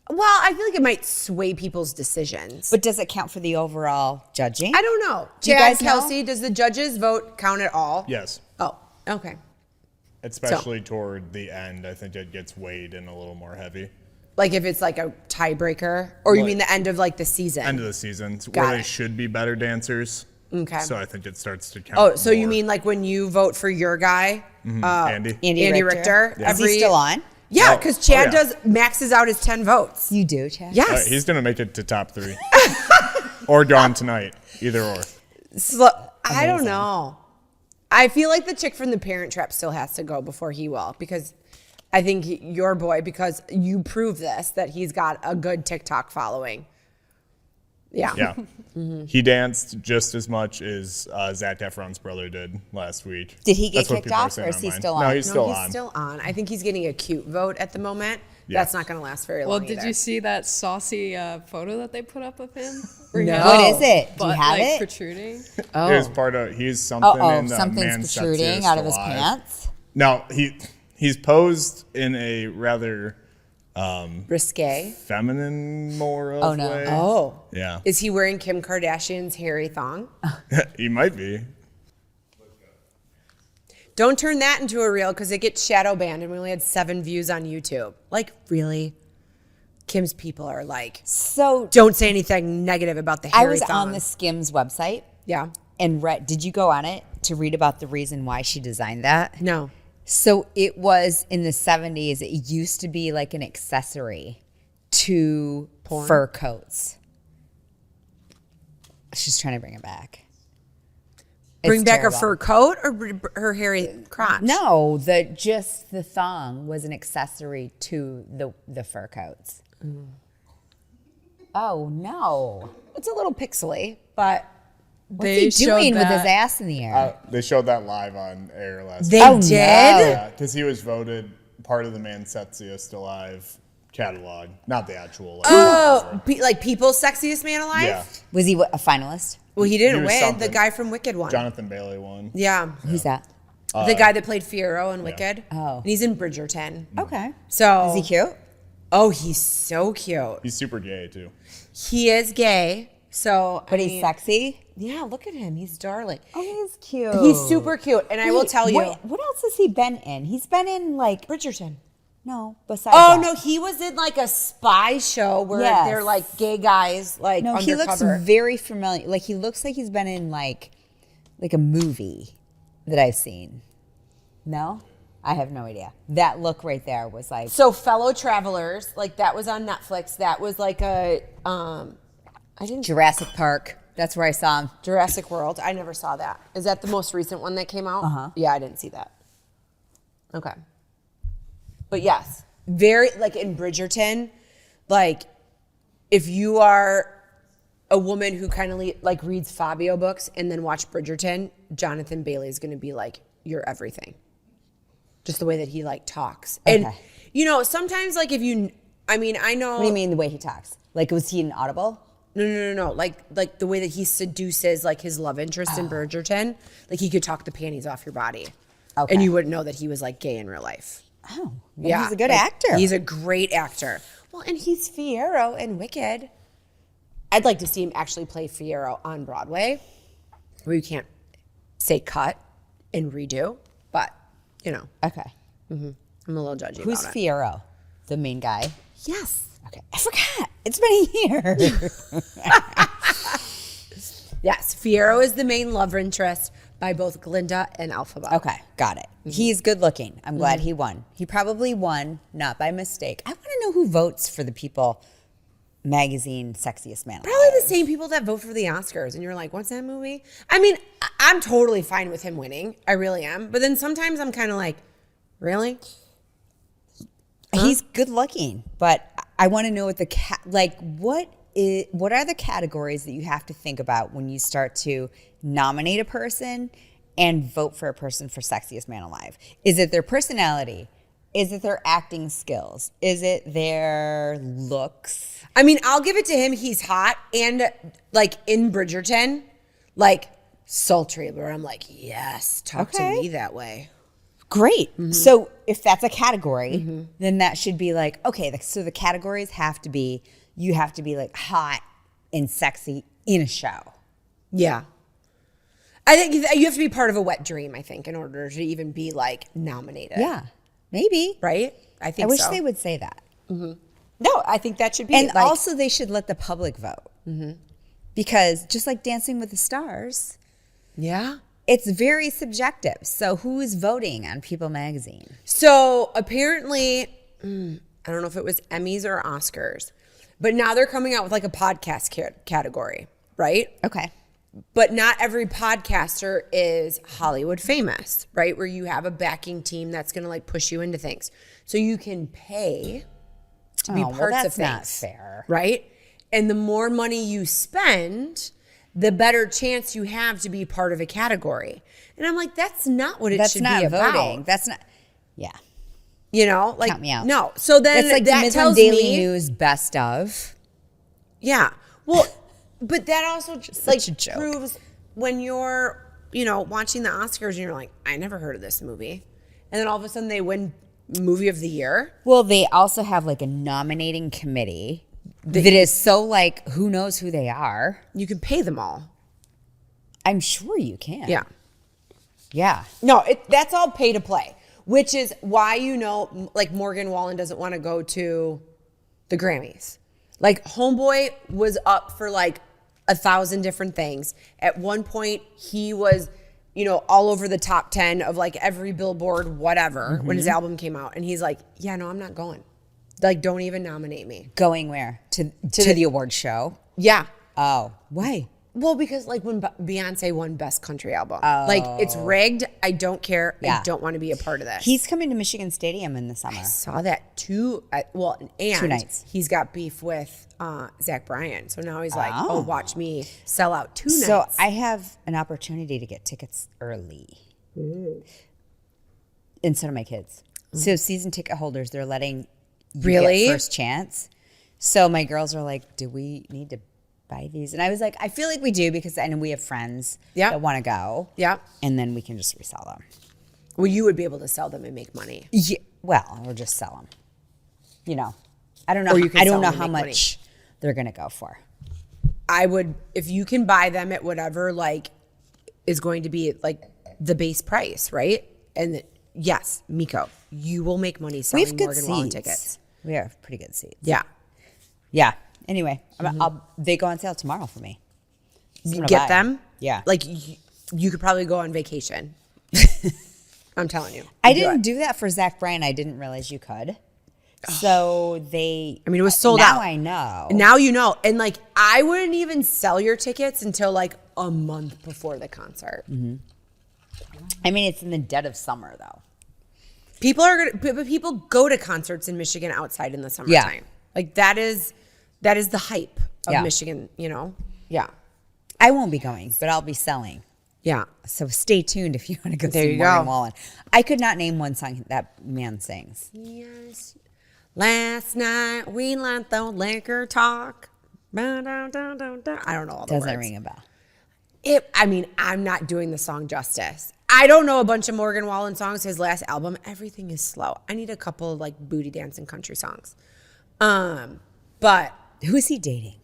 Well, I feel like it might sway people's decisions. But does it count for the overall judging? I don't know. Do you Chad, guys know? Kelsey, does the judges' vote count at all? Yes. Oh, okay. Especially toward the end, I think it gets weighed in a little more heavy. Like if it's like a tiebreaker, or you Like- mean the end of like the season? End of the season, Got where they it. should be better dancers. Okay. So I think it starts to count. Oh, so you more. mean like when you vote for your guy, Andy? Andy Richter? Is he still on? Yeah, Oh, because oh, Chad yeah. maxes out his 10 votes. You do, Chad? Yes. He's gonna make it to top 3, or gone tonight, either or. I don't know. I feel like the chick from The Parent Trap still has to go before he will, because I think your boy, because you prove this, that he's got a good TikTok following. Yeah. Yeah, he danced just as much as Zac Efron's brother did last week. Did he get That's what kicked people are off, saying or is he online. still No, on? he's No, still he's on. still on. I think he's getting a cute vote at the moment. Yeah. That's not going to last very long Well, did either. you see that saucy photo that they put up of him? Where he No. had What his is it? Do you butt, have like, it? protruding? Oh. It was part of. He's something in the Something's man's protruding sexiest out of his alive. pants. No, he's posed in a rather Risque. feminine more of Oh, no. way. Oh. Yeah, Is he wearing Kim Kardashian's hairy thong? he might be. Don't turn that into a reel because it gets shadow banned and we only had 7 views on YouTube. Like, really? Kim's people are like, So don't say anything negative about the I hairy was thong. on the Skims website Yeah. and read. Did you go on it to read about the reason why she designed that? No. So it was in the 70s. It used to be like an accessory to fur coats. She's trying to bring it back. Bring It's back her terrible. fur coat or her hairy crotch? No, just the thong was an accessory to the fur coats. Oh no. It's a little pixely, but What's he doing with his ass in the air? They showed that live on air last they night. Oh, did. no. Yeah, because he was voted part of the Man Sexiest Alive catalog, not the actual. Like, Oh, like People's Sexiest Man Alive? yeah. Was he a finalist? Well, he didn't He was win. something. The guy from Wicked won. Jonathan Bailey won. Yeah. Who's that? The guy that played Fiyero in Wicked. Oh. And he's in Bridgerton. Okay. So Is he cute? Oh, he's so cute. He's super gay too. He is gay. So But I he's mean, sexy. Yeah, look at him. He's darling. Oh, he's cute. He's super cute. And I will tell you. What else has he been in? He's been in like Bridgerton. no. Besides Oh that. no, he was in like a spy show where Yes. they're like gay guys like No, he looks undercover. very familiar. Like he looks like he's been in like a movie that I've seen. No, I have no idea. That look right there was like So Fellow Travelers, like that was on Netflix. That was like a I didn't Jurassic Park. That's where I saw him. Jurassic World. I never saw that. Is that the most recent one that came out? Uh-huh. Yeah, I didn't see that. Okay. But yes, very like in Bridgerton, like if you are a woman who kind of like reads Fabio books and then watch Bridgerton, Jonathan Bailey is going to be like your everything. Just the way that he like talks. And Okay. you know, sometimes like if you I mean, I know What do you mean the way he talks? Like was he an audible? No. Like the way that he seduces like his love interest in Bridgerton, like he could talk the panties off your body. Okay. And you wouldn't know that he was like gay in real life. Oh, Yeah. he's a good like, actor. He's a great actor. Well, and he's Fiyero in Wicked. I'd like to see him actually play Fiyero on Broadway, where you can't say cut and redo, but you know, Okay. I'm a little judgy Who's about it. Fiyero? The main guy. Yes. Okay, I forgot. It's been a year. Yes, Fiyero is the main love interest by both Glinda and Elphaba. Okay, got it. He's good looking. I'm glad he won. He probably won, not by mistake. I want to know who votes for the People magazine Sexiest Man. Probably the same people that vote for the Oscars, and you're like, "What's that movie?" I mean, I'm totally fine with him winning. I really am. But then sometimes I'm kind of like, "Really?" He's good looking, but I want to know what what are the categories that you have to think about when you start to nominate a person and vote for a person for Sexiest Man Alive? Is it their personality? Is it their acting skills? Is it their looks? I mean, I'll give it to him. He's hot, and like in Bridgerton, like sultry. Where I'm like, "Yes, talk to Okay. me that way." Great. So if that's a category, then that should be like, okay, so the categories have to be, you have to be like hot and sexy in a show. Yeah. I think you have to be part of a wet dream, I think, in order to even be like nominated. Yeah, maybe. Right? I think I wish so. they would say that. No, I think that should be. And like, also they should let the public vote. Because just like Dancing with the Stars, yeah. it's very subjective. So who is voting on People magazine? So apparently, I don't know if it was Emmys or Oscars, but now they're coming out with like a podcast category, right? Okay. But not every podcaster is Hollywood famous, right? Where you have a backing team that's going to like push you into things. So you can pay to be Oh, well, parts that's of things. not fair. Right? And the more money you spend, the better chance you have to be part of a category. And I'm like, that's not what it That's should not be voting. about. That's not, yeah. You know, like Count me out. no. So then It's like that the Midland tells Daily me, News best of. yeah. Well, but that also like such a joke. proves when you're, you know, watching the Oscars and you're like, I never heard of this movie, and then all of a sudden they win movie of the year. Well, they also have like a nominating committee that is so like, who knows who they are? You can pay them all. I'm sure you can. Yeah. Yeah. No, that's all pay to play, which is why, you know, like Morgan Wallen doesn't want to go to the Grammys. Like Homeboy was up for like 1,000 different things. At one point, he was, you know, all over the top 10 of like every Billboard, whatever, when his album came out. And he's like, yeah, no, I'm not going. Like, don't even nominate me. Going where? To the award show? Yeah. Oh, why? Well, because like when Beyonce won Best Country Album, like it's rigged. I don't care. Yeah. I don't want to be a part of this. He's coming to Michigan Stadium in the summer. I saw that too. And 2 nights. He's got beef with Zach Bryan, so now he's like, "Oh, watch me sell out 2 nights." So I have an opportunity to get tickets early instead of my kids. So season ticket holders, they're letting you Really? get first chance. So my girls are like, "Do we need to buy these?" And I was like, "I feel like we do because I know we have friends that want to go. Yeah. And then we can just resell them. Well, you would be able to sell them and make money. Yeah, well, or just sell them. You know, I don't know. Or you can I don't sell know them how and make much they're gonna go for. I would, if you can buy them at whatever like is going to be like the base price, right? And yes, Meko, you will make money We selling have good Morgan Wallen seats. tickets. We have pretty good seats. Yeah. Yeah. Anyway, they go on sale tomorrow for me. So I'm gonna Get buy them. Yeah. Like you could probably go on vacation. I'm telling you. I didn't do that for Zach Bryan. I didn't realize you could. So they. I mean, it was sold now out. I know. Now you know. And like, I wouldn't even sell your tickets until like a month before the concert. I mean, it's in the dead of summer though. People are gonna, but people go to concerts in Michigan outside in the summertime. Like that is the hype of Michigan. You know. Yeah. I won't be going, but I'll be selling. Yeah. So stay tuned if you want to go There see you Morgan go. Wallen. I could not name one song that man sings. Yes. Last night we let the liquor talk. Ba-da-da-da-da. I don't know all the Doesn't words. ring a bell. I mean, I'm not doing the song justice. I don't know a bunch of Morgan Wallen songs. His last album, everything is slow. I need a couple of like booty dancing country songs. But Who is he dating?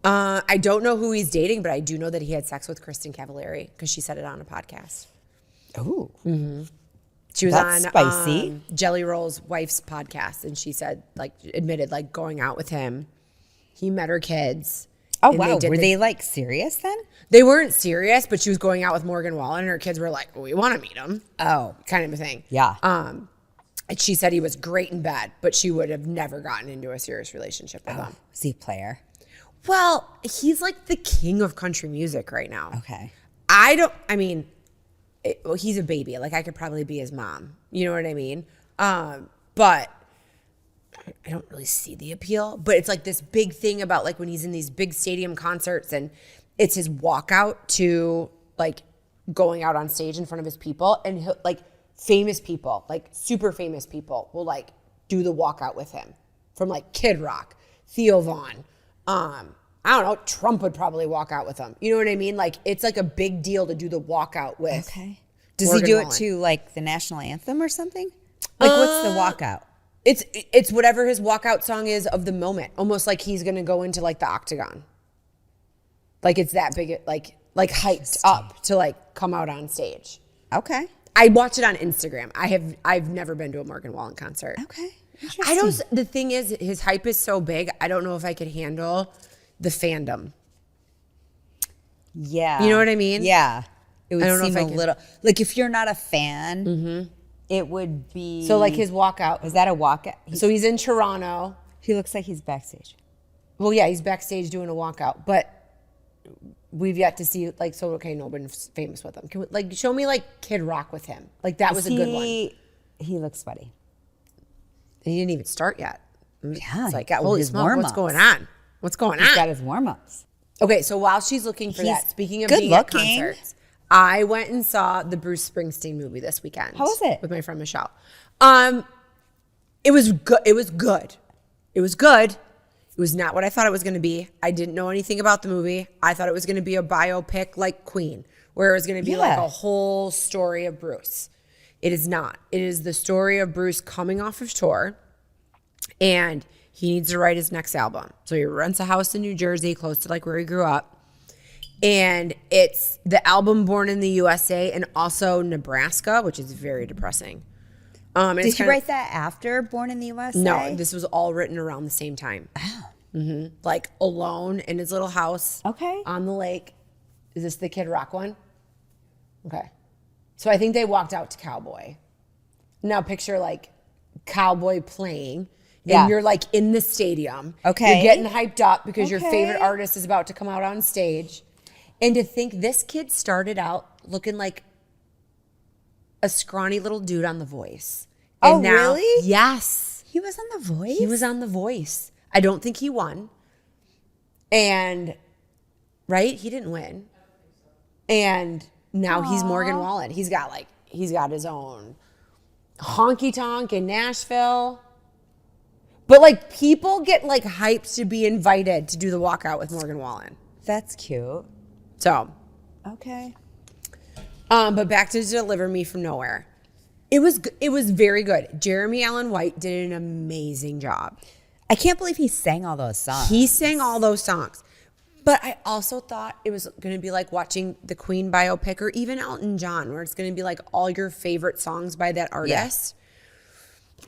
I don't know who he's dating, but I do know that he had sex with Kristen Cavallari because she said it on a podcast. Oh. She was That's on spicy. Jelly Roll's wife's podcast, and she said, like, admitted, like, going out with him. He met her kids. Oh, and wow. did Were the- they like serious then? They weren't serious, but she was going out with Morgan Wallen, and her kids were like, we want to meet him. Oh. Kind of a thing. Yeah. And she said he was great in bed, but she would have never gotten into a serious relationship with him. Is he a player? Well, he's like the king of country music right now. Okay. Well, he's a baby. Like I could probably be his mom. You know what I mean? But I don't really see the appeal. But it's like this big thing about like when he's in these big stadium concerts and it's his walkout to like going out on stage in front of his people, and he'll, like famous people, like super famous people, will like do the walkout with him. From like Kid Rock, Theo Vaughn. I don't know. Trump would probably walk out with him. You know what I mean? Like it's like a big deal to do the walkout with. Okay. Does Morgan he do Wallen. it to like the national anthem or something? Like what's the walkout? It's whatever his walkout song is of the moment. Almost like he's gonna go into like the octagon. Like it's that big, like hyped up to like come out on stage. Okay. I watch it on Instagram. I've never been to a Morgan Wallen concert. Okay. I don't. The thing is, his hype is so big. I don't know if I could handle the fandom. Yeah. You know what I mean? Yeah. It would I don't know seem if I a could- little like if you're not a fan, it would be So like his walkout. is that a walkout? So he's in Toronto. He looks like he's backstage. Well, yeah, he's backstage doing a walkout, but we've yet to see like. So okay, nobody's famous with him. Can we, like show me like Kid Rock with him? Like that was a good one. He looks sweaty. He didn't even start yet. Yeah, It's like, he got holy his smoke, warm-ups. what's going on? What's going He's on? got his warm-ups. Okay, so while she's looking for He's that, speaking of good being at looking. concerts, I went and saw the Bruce Springsteen movie this weekend. How was it? With my friend Michelle. It was good. It was good. It was good. It was not what I thought it was going to be. I didn't know anything about the movie. I thought it was going to be a biopic like Queen, where it was going to be like Yeah. a whole story of Bruce. It is not. It is the story of Bruce coming off of tour, and he needs to write his next album. So he rents a house in New Jersey, close to like where he grew up. And it's the album Born in the USA and also Nebraska, which is very depressing. And Did it's he kinda- write that after Born in the USA? No, this was all written around the same time. Oh. Like alone in his little house. Okay. On the lake. Is this the Kid Rock one? Okay. So I think they walked out to Cowboy. Now picture like Cowboy playing. Yeah. and you're like in the stadium. Okay. You're getting hyped up because your Okay. favorite artist is about to come out on stage. And to think this kid started out looking like a scrawny little dude on The Voice. Oh, And now, really? Yes. He was on The Voice? He was on The Voice. I don't think he won. And, right? He didn't win. And now he's Morgan Wallen. He's got his own honky tonk in Nashville. But like people get like hyped to be invited to do the walkout with Morgan Wallen. That's cute. So, Okay. but back to Deliver Me From Nowhere. It was very good. Jeremy Allen White did an amazing job. I can't believe he sang all those songs. He sang all those songs. But I also thought it was going to be like watching the Queen biopic or even Elton John, where it's going to be like all your favorite songs by that artist.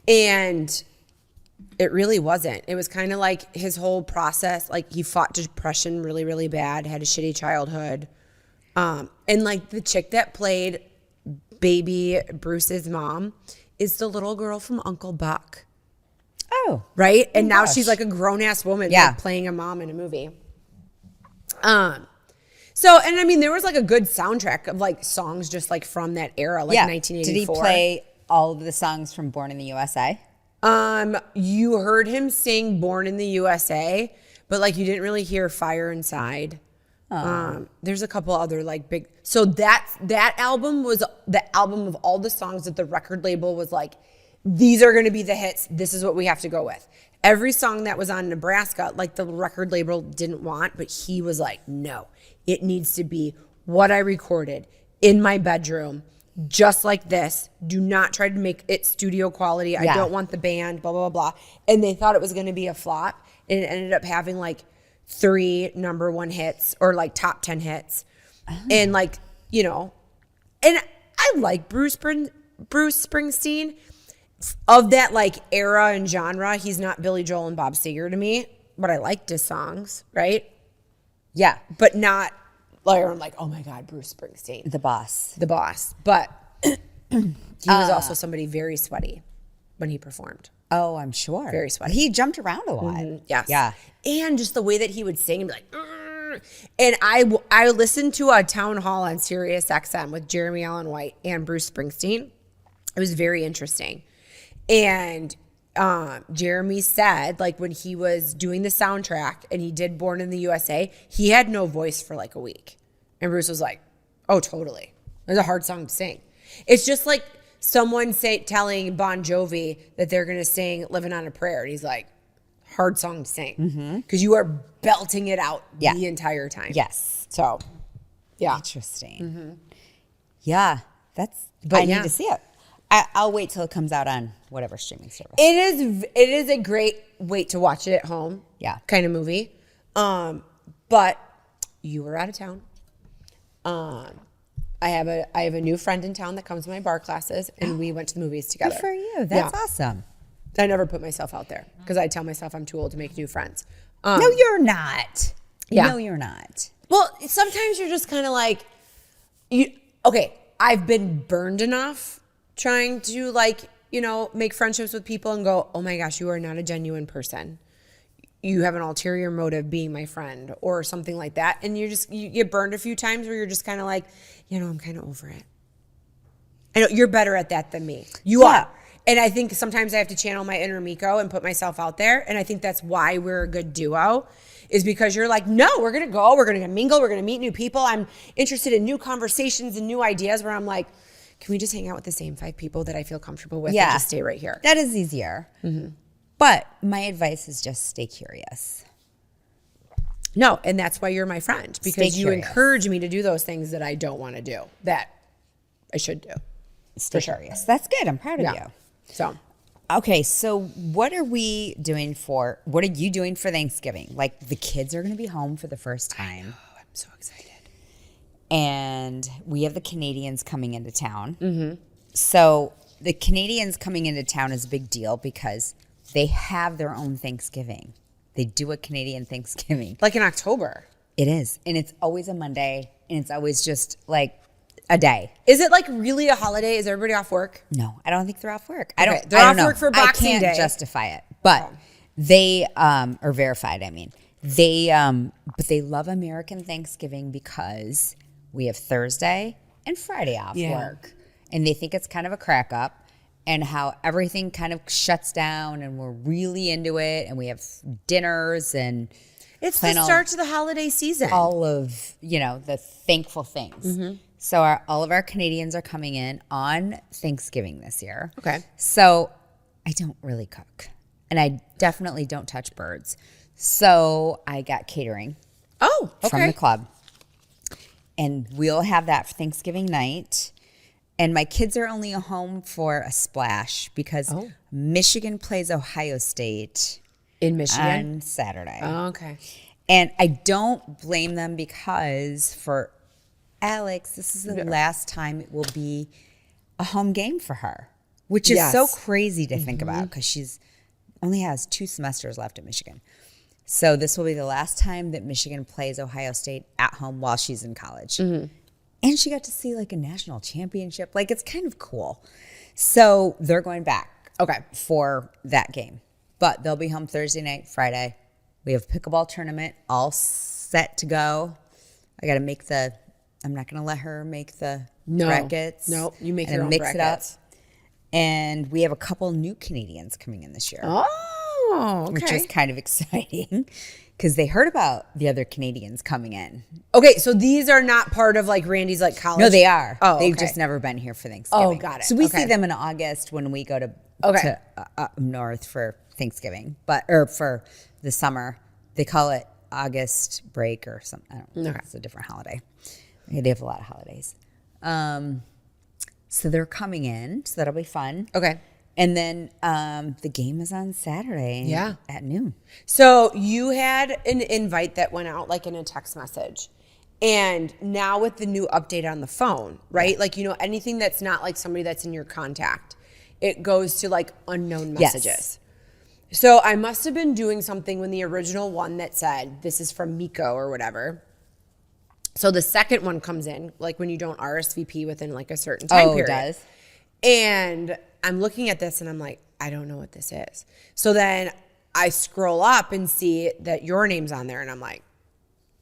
And it really wasn't. It was kind of like his whole process. Like he fought depression really, really bad, had a shitty childhood. And like the chick that played baby Bruce's mom is the little girl from Uncle Buck. Oh. Right? And now gosh. she's like a grown-ass woman Yeah. like playing a mom in a movie. So, and I mean, there was like a good soundtrack of like songs just like from that era, like 1984. Did he play all of the songs from Born in the USA? You heard him sing Born in the USA, but like you didn't really hear Fire Inside. There's a couple other like big, so that album was the album of all the songs that the record label was like, these are going to be the hits. This is what we have to go with. Every song that was on Nebraska, like the record label didn't want, but he was like, no, it needs to be what I recorded in my bedroom, just like this. Do not try to make it studio quality. Yeah. I don't want the band, blah, blah, blah, blah. And they thought it was going to be a flop. And it ended up having like 3 number 1 hits or like top 10 hits. And like, you know, and I like Bruce Springsteen. Of that like era and genre, he's not Billy Joel and Bob Seger to me, but I liked his songs, right? Yeah. But not like I'm like, oh my God, Bruce Springsteen, The Boss. the boss. But he was also somebody very sweaty when he performed. Oh, I'm sure. Very sweaty. He jumped around a lot. Yes. Yeah. And just the way that he would sing and be like, "Urgh." And I listened to a town hall on Sirius XM with Jeremy Allen White and Bruce Springsteen. It was very interesting. And Jeremy said, like, when he was doing the soundtrack and he did Born in the USA, he had no voice for like a week. And Bruce was like, oh, totally. It was a hard song to sing. It's just like someone telling Bon Jovi that they're going to sing Living on a Prayer. And he's like, hard song to sing. Because you are belting it out the entire time. Yes. So, yeah. Interesting. Yeah. But I yeah. need to see it. I'll wait till it comes out on whatever streaming service. It is a great wait to watch it at home. Yeah. Kind of movie. But you were out of town. I have a new friend in town that comes to my bar classes, and we went to the movies together. Good for you. That's awesome. I never put myself out there because I tell myself I'm too old to make new friends. No, you're not. Yeah. No, you're not. Well, sometimes you're just kind of like, I've been burned enough trying to like, you know, make friendships with people and go, oh my gosh, you are not a genuine person. You have an ulterior motive being my friend or something like that. And you get burned a few times where you're just kind of like, you know, I'm kind of over it. I know you're better at that than me. You are. And I think sometimes I have to channel my inner Meko and put myself out there. And I think that's why we're a good duo, is because you're like, no, we're going to go, we're going to mingle, we're going to meet new people. I'm interested in new conversations and new ideas, where I'm like, can we just hang out with the same 5 people that I feel comfortable with and just stay right here? That is easier. But my advice is just stay curious. No, and that's why you're my friend, because Stay you curious. encourage me to do those things that I don't want to do, that I should do. Stay curious. That's good. I'm proud of you. So, Okay, so what are you doing for Thanksgiving? Like, the kids are going to be home for the first time. oh, I'm so excited. And we have the Canadians coming into town. So the Canadians coming into town is a big deal because they have their own Thanksgiving. They do a Canadian Thanksgiving. Like in October. It is. And it's always a Monday. And it's always just like a day. Is it like really a holiday? Is everybody off work? No, I don't think they're off work. Okay, I they're don't off know. work for Boxing I can't Day. justify it. But they are verified, I mean. But they love American Thanksgiving because we have Thursday and Friday off work. And they think it's kind of a crack up and how everything kind of shuts down and we're really into it and we have dinners and It's the start to the holiday season. all of, the thankful things. So all of our Canadians are coming in on Thanksgiving this year. Okay. So I don't really cook and I definitely don't touch birds. So I got catering from the club. And we'll have that for Thanksgiving night. And my kids are only home for a splash because Michigan plays Ohio State In Michigan? on Saturday. Oh, okay. And I don't blame them because for Alex, this is the last time it will be a home game for her, which is so crazy to think about because she's only has 2 semesters left at Michigan. So this will be the last time that Michigan plays Ohio State at home while she's in college. And she got to see like a national championship. Like it's kind of cool. So they're going back for that game. But they'll be home Thursday night, Friday. We have a pickleball tournament all set to go. I got to make I'm not going to let her make the brackets. No, you make and your own mix brackets. it up. And we have a couple new Canadians coming in this year. Oh, okay. Which is kind of exciting because they heard about the other Canadians coming in. Okay, so these are not part of like Randy's like college? No, they are. Oh, They've okay. just never been here for Thanksgiving. Oh, got it. So we Okay. see them in August when we go to up north for Thanksgiving, or for the summer. They call it August break or something. I don't know. Okay. It's a different holiday. They have a lot of holidays. So they're coming in, so that'll be fun. Okay. And then the game is on Saturday at noon. So you had an invite that went out like in a text message. And now with the new update on the phone, right? Like, anything that's not like somebody that's in your contact, it goes to like unknown messages. Yes. So I must have been doing something when the original one that said, this is from Meko or whatever. So the second one comes in, like when you don't RSVP within like a certain time period. It does? And I'm looking at this and I'm like, I don't know what this is. So then I scroll up and see that your name's on there and I'm like,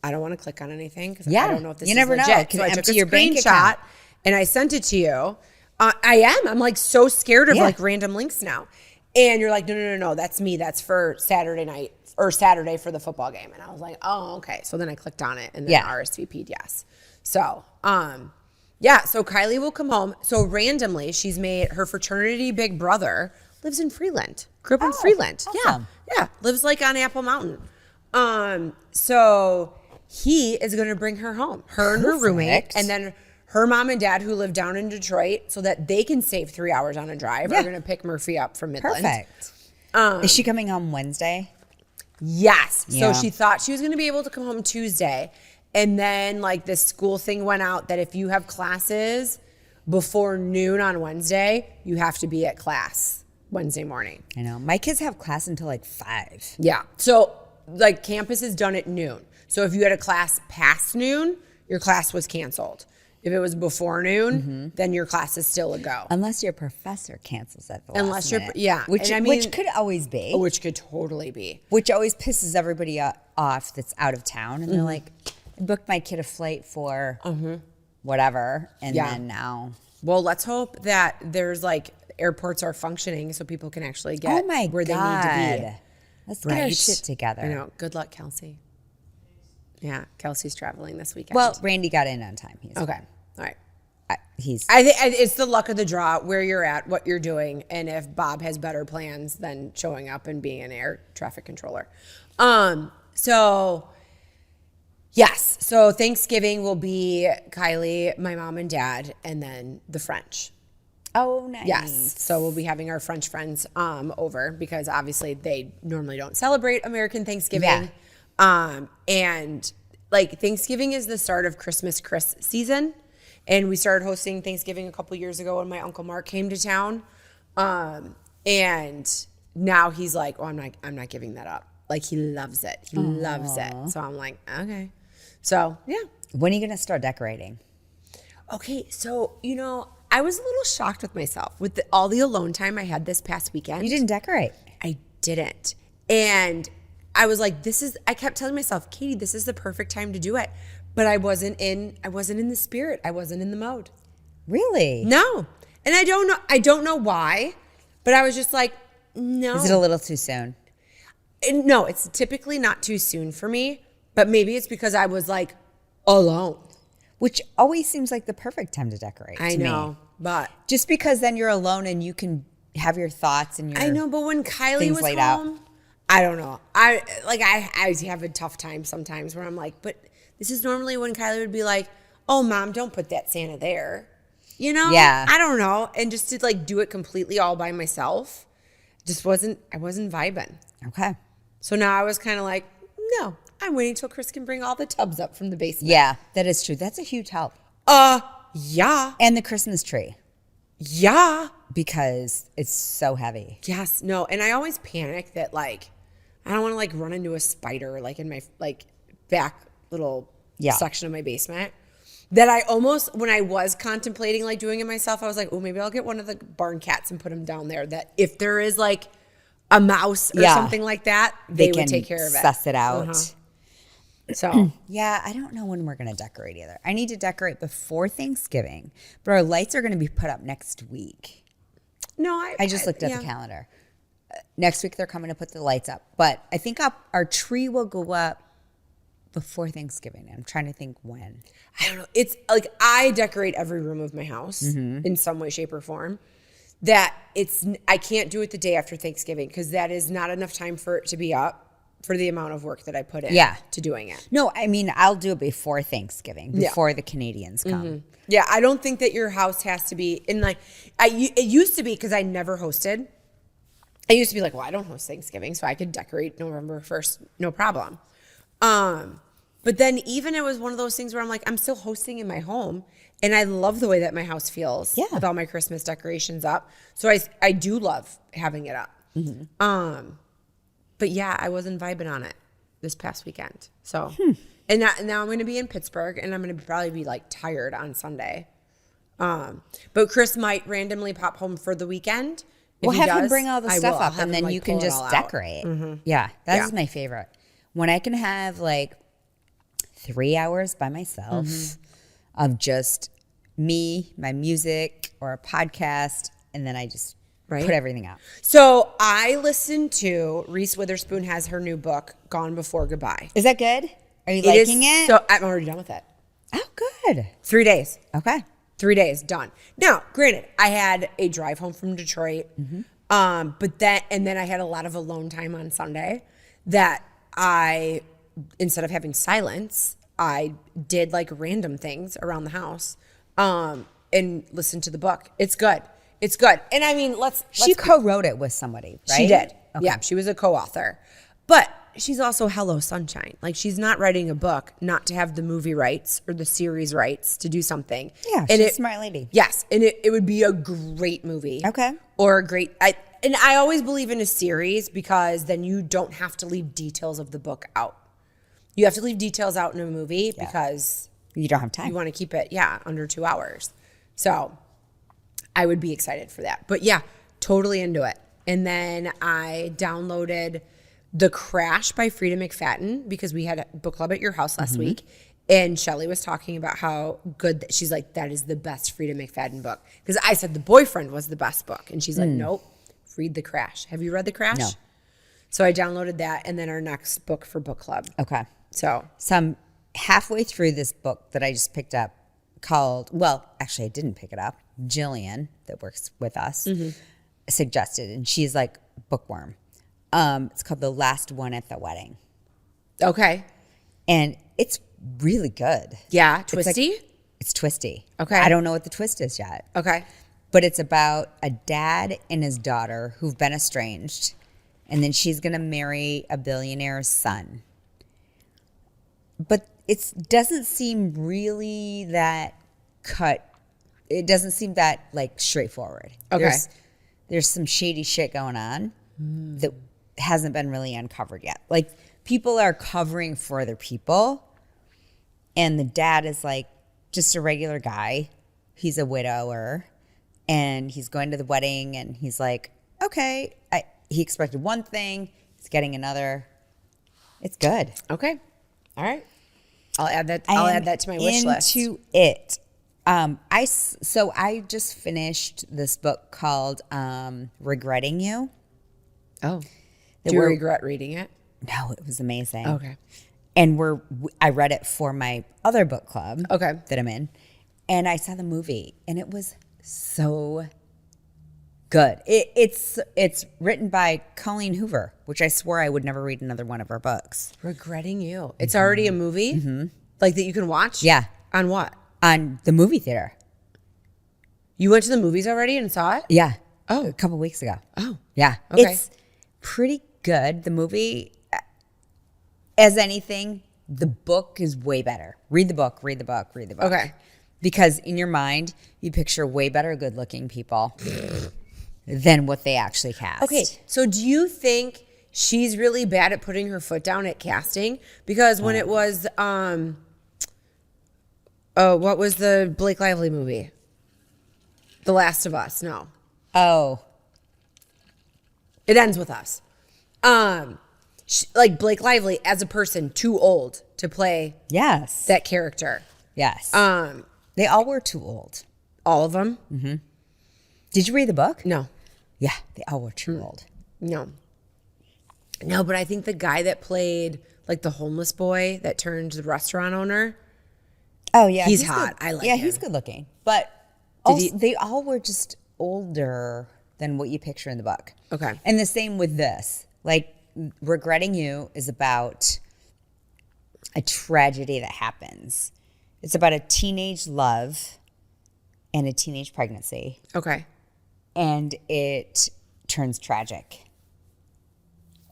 I don't want to click on anything because I don't know if this you is never know. legit. It could So I took empty a your bank screenshot account. and I sent it to you. I'm like so scared of like random links now. And you're like, no, that's me. That's for Saturday night or Saturday for the football game. And I was like, oh, okay. So then I clicked on it and then RSVP'd yes. So, so Kylie will come home. So randomly, she's made her fraternity big brother lives in Freeland. Grew up in Freeland. Awesome. Yeah. Lives like on Apple Mountain. So he is going to bring her home, her and her roommate, Perfect. and then her mom and dad who live down in Detroit so that they can save 3 hours on a drive are going to pick Murphy up from Midland. Perfect. Is she coming home Wednesday? Yes. Yeah. So she thought she was going to be able to come home Tuesday. And then like this school thing went out that if you have classes before noon on Wednesday, you have to be at class Wednesday morning. I know. My kids have class until like 5. Yeah. So like campus is done at noon. So if you had a class past noon, your class was canceled. If it was before noon, then your class is still a go. Unless your professor cancels at the last minute. Which, And I mean, which could always be. which could totally be. Which always pisses everybody off that's out of town. And they're like, I booked my kid a flight for whatever. And then now. Well, let's hope that there's like airports are functioning so people can actually get where they need to be. Let's get our shit together. I know. Good luck, Kelsey. Yeah, Kelsey's traveling this weekend. Well, Randy got in on time. He's okay. All right. I think It's the luck of the draw, where you're at, what you're doing, and if Bob has better plans than showing up and being an air traffic controller. So yes, so Thanksgiving will be Kylie, my mom and dad, and then the French. Oh, nice. Yes, so we'll be having our French friends over because obviously they normally don't celebrate American Thanksgiving. And like Thanksgiving is the start of Christmas season. And we started hosting Thanksgiving a couple years ago when my Uncle Mark came to town. And now he's like, oh, I'm not giving that up. Like he loves it. He loves it. So I'm like, okay. So yeah. When are you going to start decorating? Okay. So, I was a little shocked with myself with all the alone time I had this past weekend. You didn't decorate. I didn't. And I was like, I kept telling myself, Katie, this is the perfect time to do it. But I wasn't in the spirit. I wasn't in the mode. Really? No. And I don't know why, but I was just like, no. Is it a little too soon? No, it's typically not too soon for me, but maybe it's because I was like alone. Which always seems like the perfect time to decorate. I to know, me. but Just because then you're alone and you can have your thoughts and your I know, but when Kylie things was laid home, out. I don't know. I have a tough time sometimes where I'm like, but this is normally when Kylie would be like, "Oh, Mom, don't put that Santa there." You know? Yeah. I don't know. And just to like do it completely all by myself, I wasn't vibing. Okay. So now I was kind of like, no, I'm waiting till Chris can bring all the tubs up from the basement. Yeah, that is true. That's a huge help. Yeah. And the Christmas tree. Yeah. Because it's so heavy. Yes. No. And I always panic that like, I don't want to like run into a spider like in my like back little section of my basement. That I almost, when I was contemplating like doing it myself, I was like, oh, maybe I'll get one of the barn cats and put him down there. That if there is like a mouse or something like that, they would take care of it. Suss it out. So yeah, I don't know when we're going to decorate either. I need to decorate before Thanksgiving, but our lights are going to be put up next week. no, I just looked at the calendar. Next week they're coming to put the lights up, but I think our tree will go up before Thanksgiving. I'm trying to think when. I don't know. It's like I decorate every room of my house in some way, shape, or form. That I can't do it the day after Thanksgiving because that is not enough time for it to be up for the amount of work that I put in to doing it. No, I mean, I'll do it before Thanksgiving, before the Canadians come. Yeah, I don't think that your house has to be in like it used to be because I never hosted. I used to be like, well, I don't host Thanksgiving, so I could decorate November 1st, no problem. But then even it was one of those things where I'm like, I'm still hosting in my home, and I love the way that my house feels with all my Christmas decorations up. So I do love having it up. But yeah, I wasn't vibing on it this past weekend. So, and now I'm going to be in Pittsburgh, and I'm going to probably be like tired on Sunday. But Chris might randomly pop home for the weekend. We'll have him bring all the stuff up, and then you can just decorate. Yeah, that is my favorite. When I can have like 3 hours by myself of just me, my music, or a podcast, and then I just put everything out. So I listened to Reese Witherspoon has her new book, Gone Before Goodbye. Is that good? Are you liking it? So I'm already done with it. Oh, good. 3 days. Okay. 3 days, done. Now, granted, I had a drive home from Detroit, but then I had a lot of alone time on Sunday that instead of having silence, I did like random things around the house and listened to the book. It's good. It's good. And I mean, She co-wrote it with somebody, right? She did. Okay. Yeah, she was a co-author. But she's also Hello Sunshine. Like, she's not writing a book not to have the movie rights or the series rights to do something. Yeah, she's a smart lady. Yes, and it would be a great movie. Okay. Or a great... And I always believe in a series because then you don't have to leave details of the book out. You have to leave details out in a movie because... You don't have time. You want to keep it, under 2 hours. So I would be excited for that. But yeah, totally into it. And then I downloaded The Crash by Frida McFadden because we had a book club at your house last week. And Shelly was talking about how good, she's like, that is the best Frida McFadden book. Because I said The Boyfriend was the best book. And she's like, nope, read The Crash. Have you read The Crash? No. So I downloaded that and then our next book for book club. Okay. So I'm halfway through this book that I just picked up called, well, actually I didn't pick it up. Jillian, that works with us, suggested, and she's like bookworm. It's called The Last One at the Wedding. Okay. And it's really good. Yeah, twisty? It's twisty. Okay. I don't know what the twist is yet. Okay. But it's about a dad and his daughter who've been estranged, and then she's going to marry a billionaire's son. But it doesn't seem really that it doesn't seem that like straightforward. Okay. There's some shady shit going on that hasn't been really uncovered yet. Like, people are covering for other people, and the dad is like just a regular guy. He's a widower, and he's going to the wedding, and he's like, okay. he expected one thing, he's getting another. It's good. Okay. All right. I'll add that to my wish list. Into it. I just finished this book called Regretting You. Oh. Do you regret reading it? No, it was amazing. Okay. And I read it for my other book club that I'm in. And I saw the movie and it was so good. It's written by Colleen Hoover, which I swore I would never read another one of her books. Regretting You. It's already a movie? Mm-hmm. Like that you can watch? Yeah. On what? On the movie theater. You went to the movies already and saw it? Yeah. Oh. A couple weeks ago. Oh. Yeah. Okay. It's pretty good. The movie, as anything, the book is way better. Read the book. Okay. Because in your mind, you picture way better good-looking people than what they actually cast. Okay, so do you think she's really bad at putting her foot down at casting? Because when it was, what was the Blake Lively movie? The Last of Us, no. Oh. It Ends With Us. Like Blake Lively as a person, too old to play Yes. that character. Yes. They all were too old. All of them? Mm-hmm. Did you read the book? No. Yeah, they all were too old. No. No, but I think the guy that played like the homeless boy that turned the restaurant owner. Oh, yeah. He's hot. Good. I like Yeah, him. he's good looking. But they all were just older than what you picture in the book. Okay. And the same with this. Like, Regretting You is about a tragedy that happens. It's about a teenage love and a teenage pregnancy. Okay. And it turns tragic.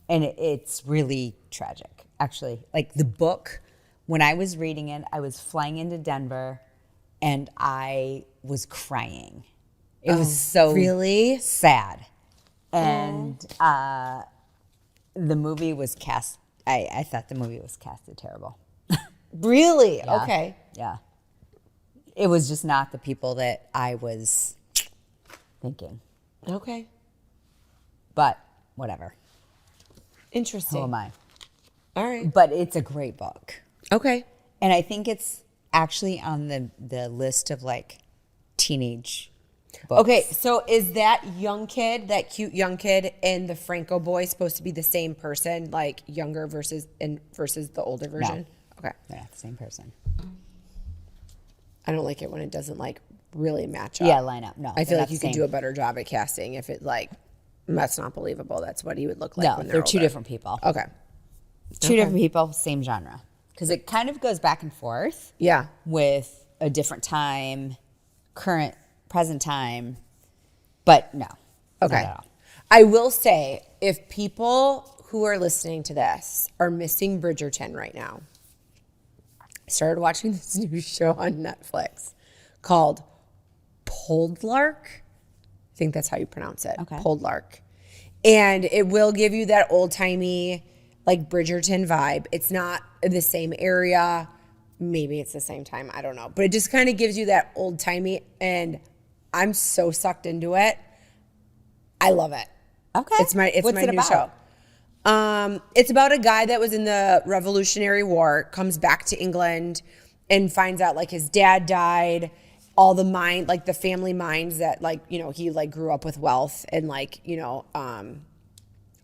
And it's really tragic, actually. Like the book, when I was reading it, I was flying into Denver and I was crying. It was so really sad. And the movie was cast, I thought the movie was casted terrible. Really? Yeah. Okay. Yeah. It was just not the people that I was thinking. Okay. But whatever. Interesting. Who am I? All right. But it's a great book. Okay. And I think it's actually on the list of like teenage books. Okay, so is that young kid, that cute young kid, and the Franco boy supposed to be the same person, like younger versus the older version? Okay. They're not the same person. I don't like it when it doesn't like really match up. Yeah, line up. No. I feel they're like not you the could same. do a better job at casting if it like that's not believable. That's what he would look like No, when they're two older. different people. Okay. Two different people, same genre. Because it kind of goes back and forth. Yeah. With a different time, present time. But no. Okay. Not at all. I will say, if people who are listening to this are missing Bridgerton right now, I started watching this new show on Netflix called Poldlark. I think that's how you pronounce it. Okay. Poldlark. And it will give you that old-timey, like Bridgerton vibe. It's not in the same area. Maybe it's the same time. I don't know. But it just kind of gives you that old-timey, and I'm so sucked into it. I love it. Okay. It's my What's new it about? show. It's about a guy that was in the Revolutionary War, comes back to England and finds out like his dad died, all the the family mines that like, you know, he like grew up with wealth and like, you know,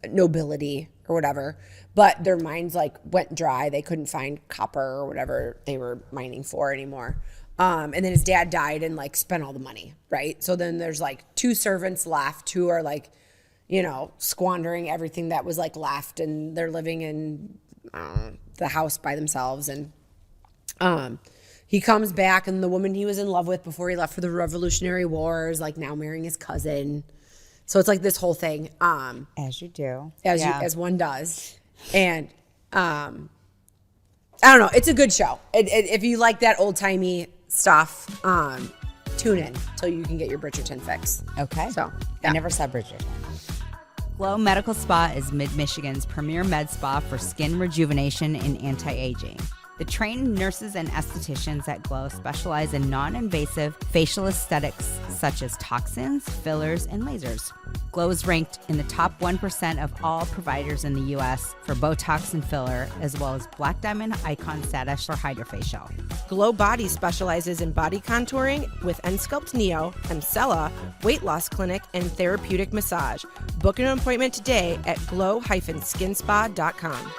nobility or whatever, but their mines like went dry. They couldn't find copper or whatever they were mining for anymore. And then his dad died and like spent all the money, right? So then there's like two servants left who are like, you know, squandering everything that was like left, and they're living in the house by themselves. And he comes back, and the woman he was in love with before he left for the Revolutionary War is like now marrying his cousin. So it's like this whole thing. As you do. As one does. And I don't know. It's a good show. If you like that old timey stuff, tune in till you can get your Bridgerton fix. Okay. So yeah. I never saw Bridgerton. Glow Medical Spa is Mid-Michigan's premier med spa for skin rejuvenation and anti-aging. The trained nurses and estheticians at Glow specialize in non-invasive facial aesthetics such as toxins, fillers, and lasers. Glow is ranked in the top 1% of all providers in the U.S. for Botox and filler, as well as Black Diamond Icon status for Hydrofacial. Glow Body specializes in body contouring with Ensculpt Neo, Emcella, Weight Loss Clinic, and Therapeutic Massage. Book an appointment today at glow-finspa.com.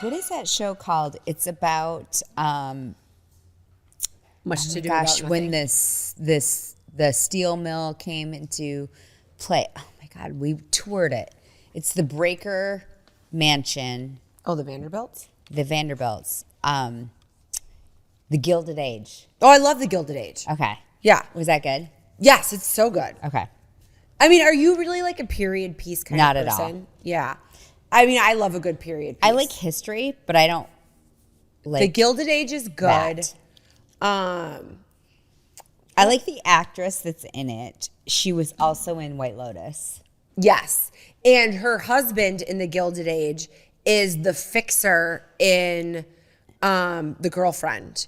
What is that show called? It's about Much to do gosh, about when nothing. the steel mill came into play. Oh my God, we toured it. It's the Breaker Mansion, Oh, the Vanderbilts? the Vanderbilts, the Gilded Age. Oh, I love the Gilded Age. Okay, Yeah. was that good? Yes, it's so good. Okay, I mean, are you really like a period piece kind Not of at all. person? Yeah. I mean, I love a good period piece. I like history, but I don't like the Gilded Age is good. that. I like the actress that's in it. She was also in White Lotus. Yes. And her husband in the Gilded Age is the fixer in The Girlfriend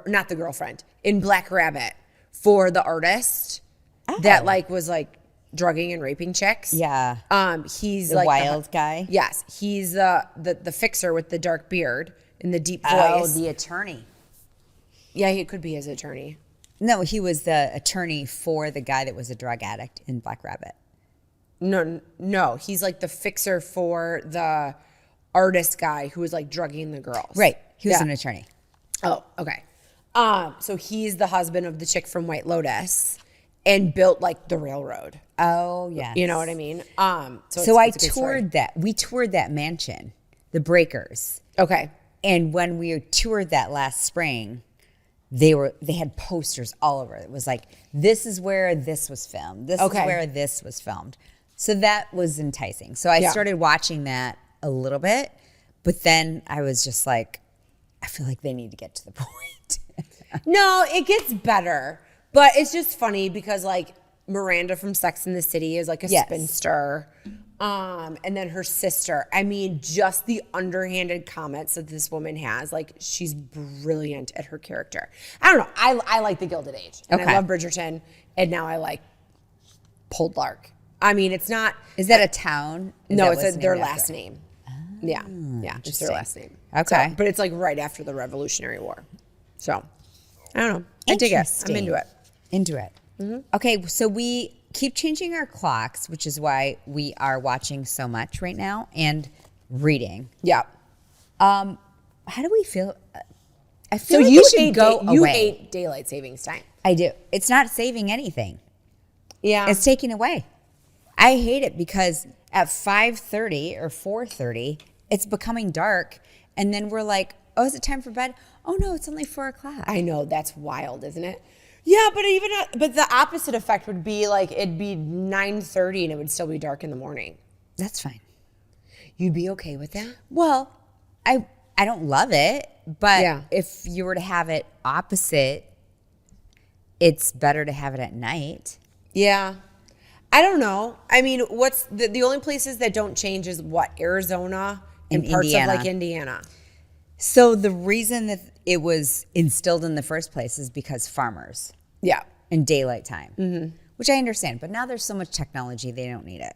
not The Girlfriend, in Black Rabbit for the artist that like was like drugging and raping chicks. Yeah. He's The like wild guy? Yes. He's the fixer with the dark beard and the deep voice. Oh, the attorney. Yeah, he could be his attorney. No, he was the attorney for the guy that was a drug addict in Black Rabbit. No, he's like the fixer for the artist guy who was like drugging the girls. Right. He was Yeah. an attorney. Oh, okay. So he's the husband of the chick from White Lotus and built like the railroad. Oh, yes. You know what I mean? So I it's a good story. toured that. We toured that mansion, the Breakers. Okay. And when we toured that last spring, they had posters all over. It was like, this is where this was filmed. This Okay. is where this was filmed. So that was enticing. So I Yeah. started watching that a little bit, but then I was just like, I feel like they need to get to the point. No, it gets better. But it's just funny because like Miranda from Sex and the City is like a Yes. spinster. And then her sister. I mean, just the underhanded comments that this woman has, like she's brilliant at her character. I don't know. I like the Gilded Age. And Okay. I love Bridgerton. And now I like Poldlark. I mean, it's not Is that a town? Is no, that it's what's their named last after? name. Yeah. Yeah. It's their interesting. last name. Okay. So, but it's like right after the Revolutionary War. So I don't know. I dig it. I'm into it. Into it. Okay, so we keep changing our clocks, which is why we are watching so much right now and reading. Yeah. How do we feel? I So feel like you we should ate go you away. ate daylight savings time. I do. It's not saving anything. Yeah. It's taking away. I hate it because at 5:30 or 4:30, it's becoming dark, and then we're like, "Oh, is it time for bed?" Oh no, it's only 4 o'clock. I know, that's wild, isn't it? Yeah, but the opposite effect would be like it'd be 9:30 and it would still be dark in the morning. That's fine. You'd be okay with that? Well, I don't love it, but Yeah. if you were to have it opposite, it's better to have it at night. Yeah. I don't know. I mean, what's the only places that don't change is what? Arizona and And parts Indiana. of like Indiana. So the reason that it was instilled in the first place is because farmers Yeah. and daylight time, which I understand. But now there's so much technology, they don't need it.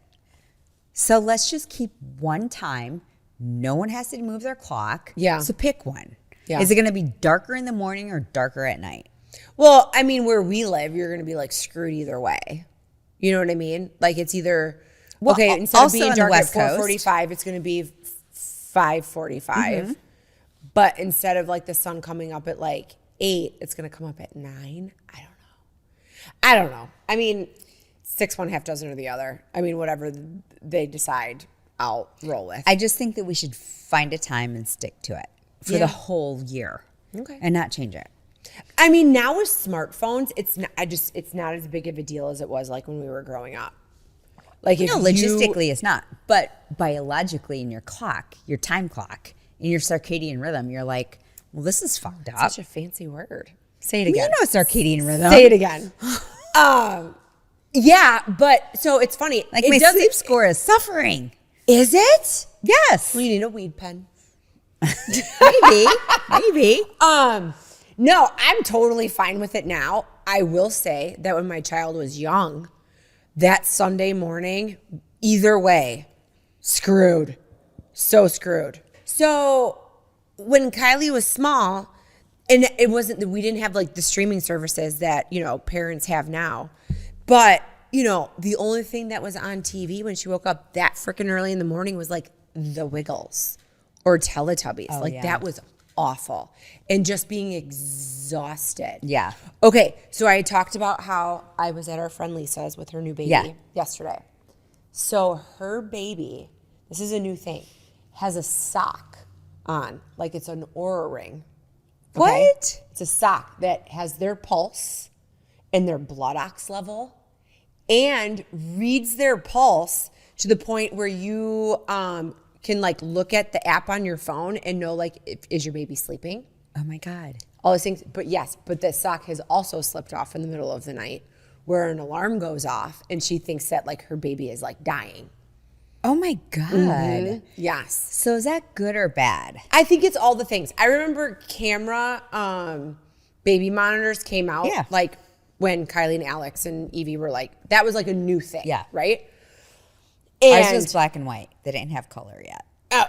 So let's just keep one time. No one has to move their clock. Yeah. So pick one. Yeah. Is it going to be darker in the morning or darker at night? Well, I mean, where we live, you're going to be like screwed either way. You know what I mean? Like it's either Well, okay. Instead of also being on the dark at West Coast. 4:45, it's going to be 5:45. But instead of like the sun coming up at like 8, it's going to come up at 9. I don't know. I mean, 6 one half dozen or the other. I mean, whatever they decide, I'll roll with. I just think that we should find a time and stick to it for Yeah. the whole year. Okay. And not change it. I mean, now with smartphones, it's not as big of a deal as it was like when we were growing up. Like if No, you- logistically it's not. But biologically in your clock, your time clock, in your circadian rhythm, you're like, well, this is fucked up. such a fancy word. Say it You again. know circadian rhythm. Say it again. Yeah, but so it's funny. Like it my doesn't- sleep score is suffering. Is it? Yes. Well, you need a weed pen. Maybe. No, I'm totally fine with it now. I will say that when my child was young, that Sunday morning, either way, screwed. So screwed. So when Kylie was small, and it wasn't that we didn't have like the streaming services that, parents have now. But, the only thing that was on TV when she woke up that freaking early in the morning was like The Wiggles or Teletubbies. That was awful. And just being exhausted. Yeah. Okay, so I talked about how I was at our friend Lisa's with her new baby yesterday. So her baby, this is a new thing, has a sock on, like it's an Oura ring. Okay? What? It's a sock that has their pulse and their blood ox level and reads their pulse to the point where you can like look at the app on your phone and know like is your baby sleeping? Oh my God. All those things. But yes, but the sock has also slipped off in the middle of the night where an alarm goes off and she thinks that like her baby is like dying. Oh my God. Yes. So is that good or bad? I think it's all the things. I remember camera baby monitors came out like when Kylie and Alex and Evie were like, that was like a new thing. Yeah. Right? Ours And was black and white. They didn't have color yet.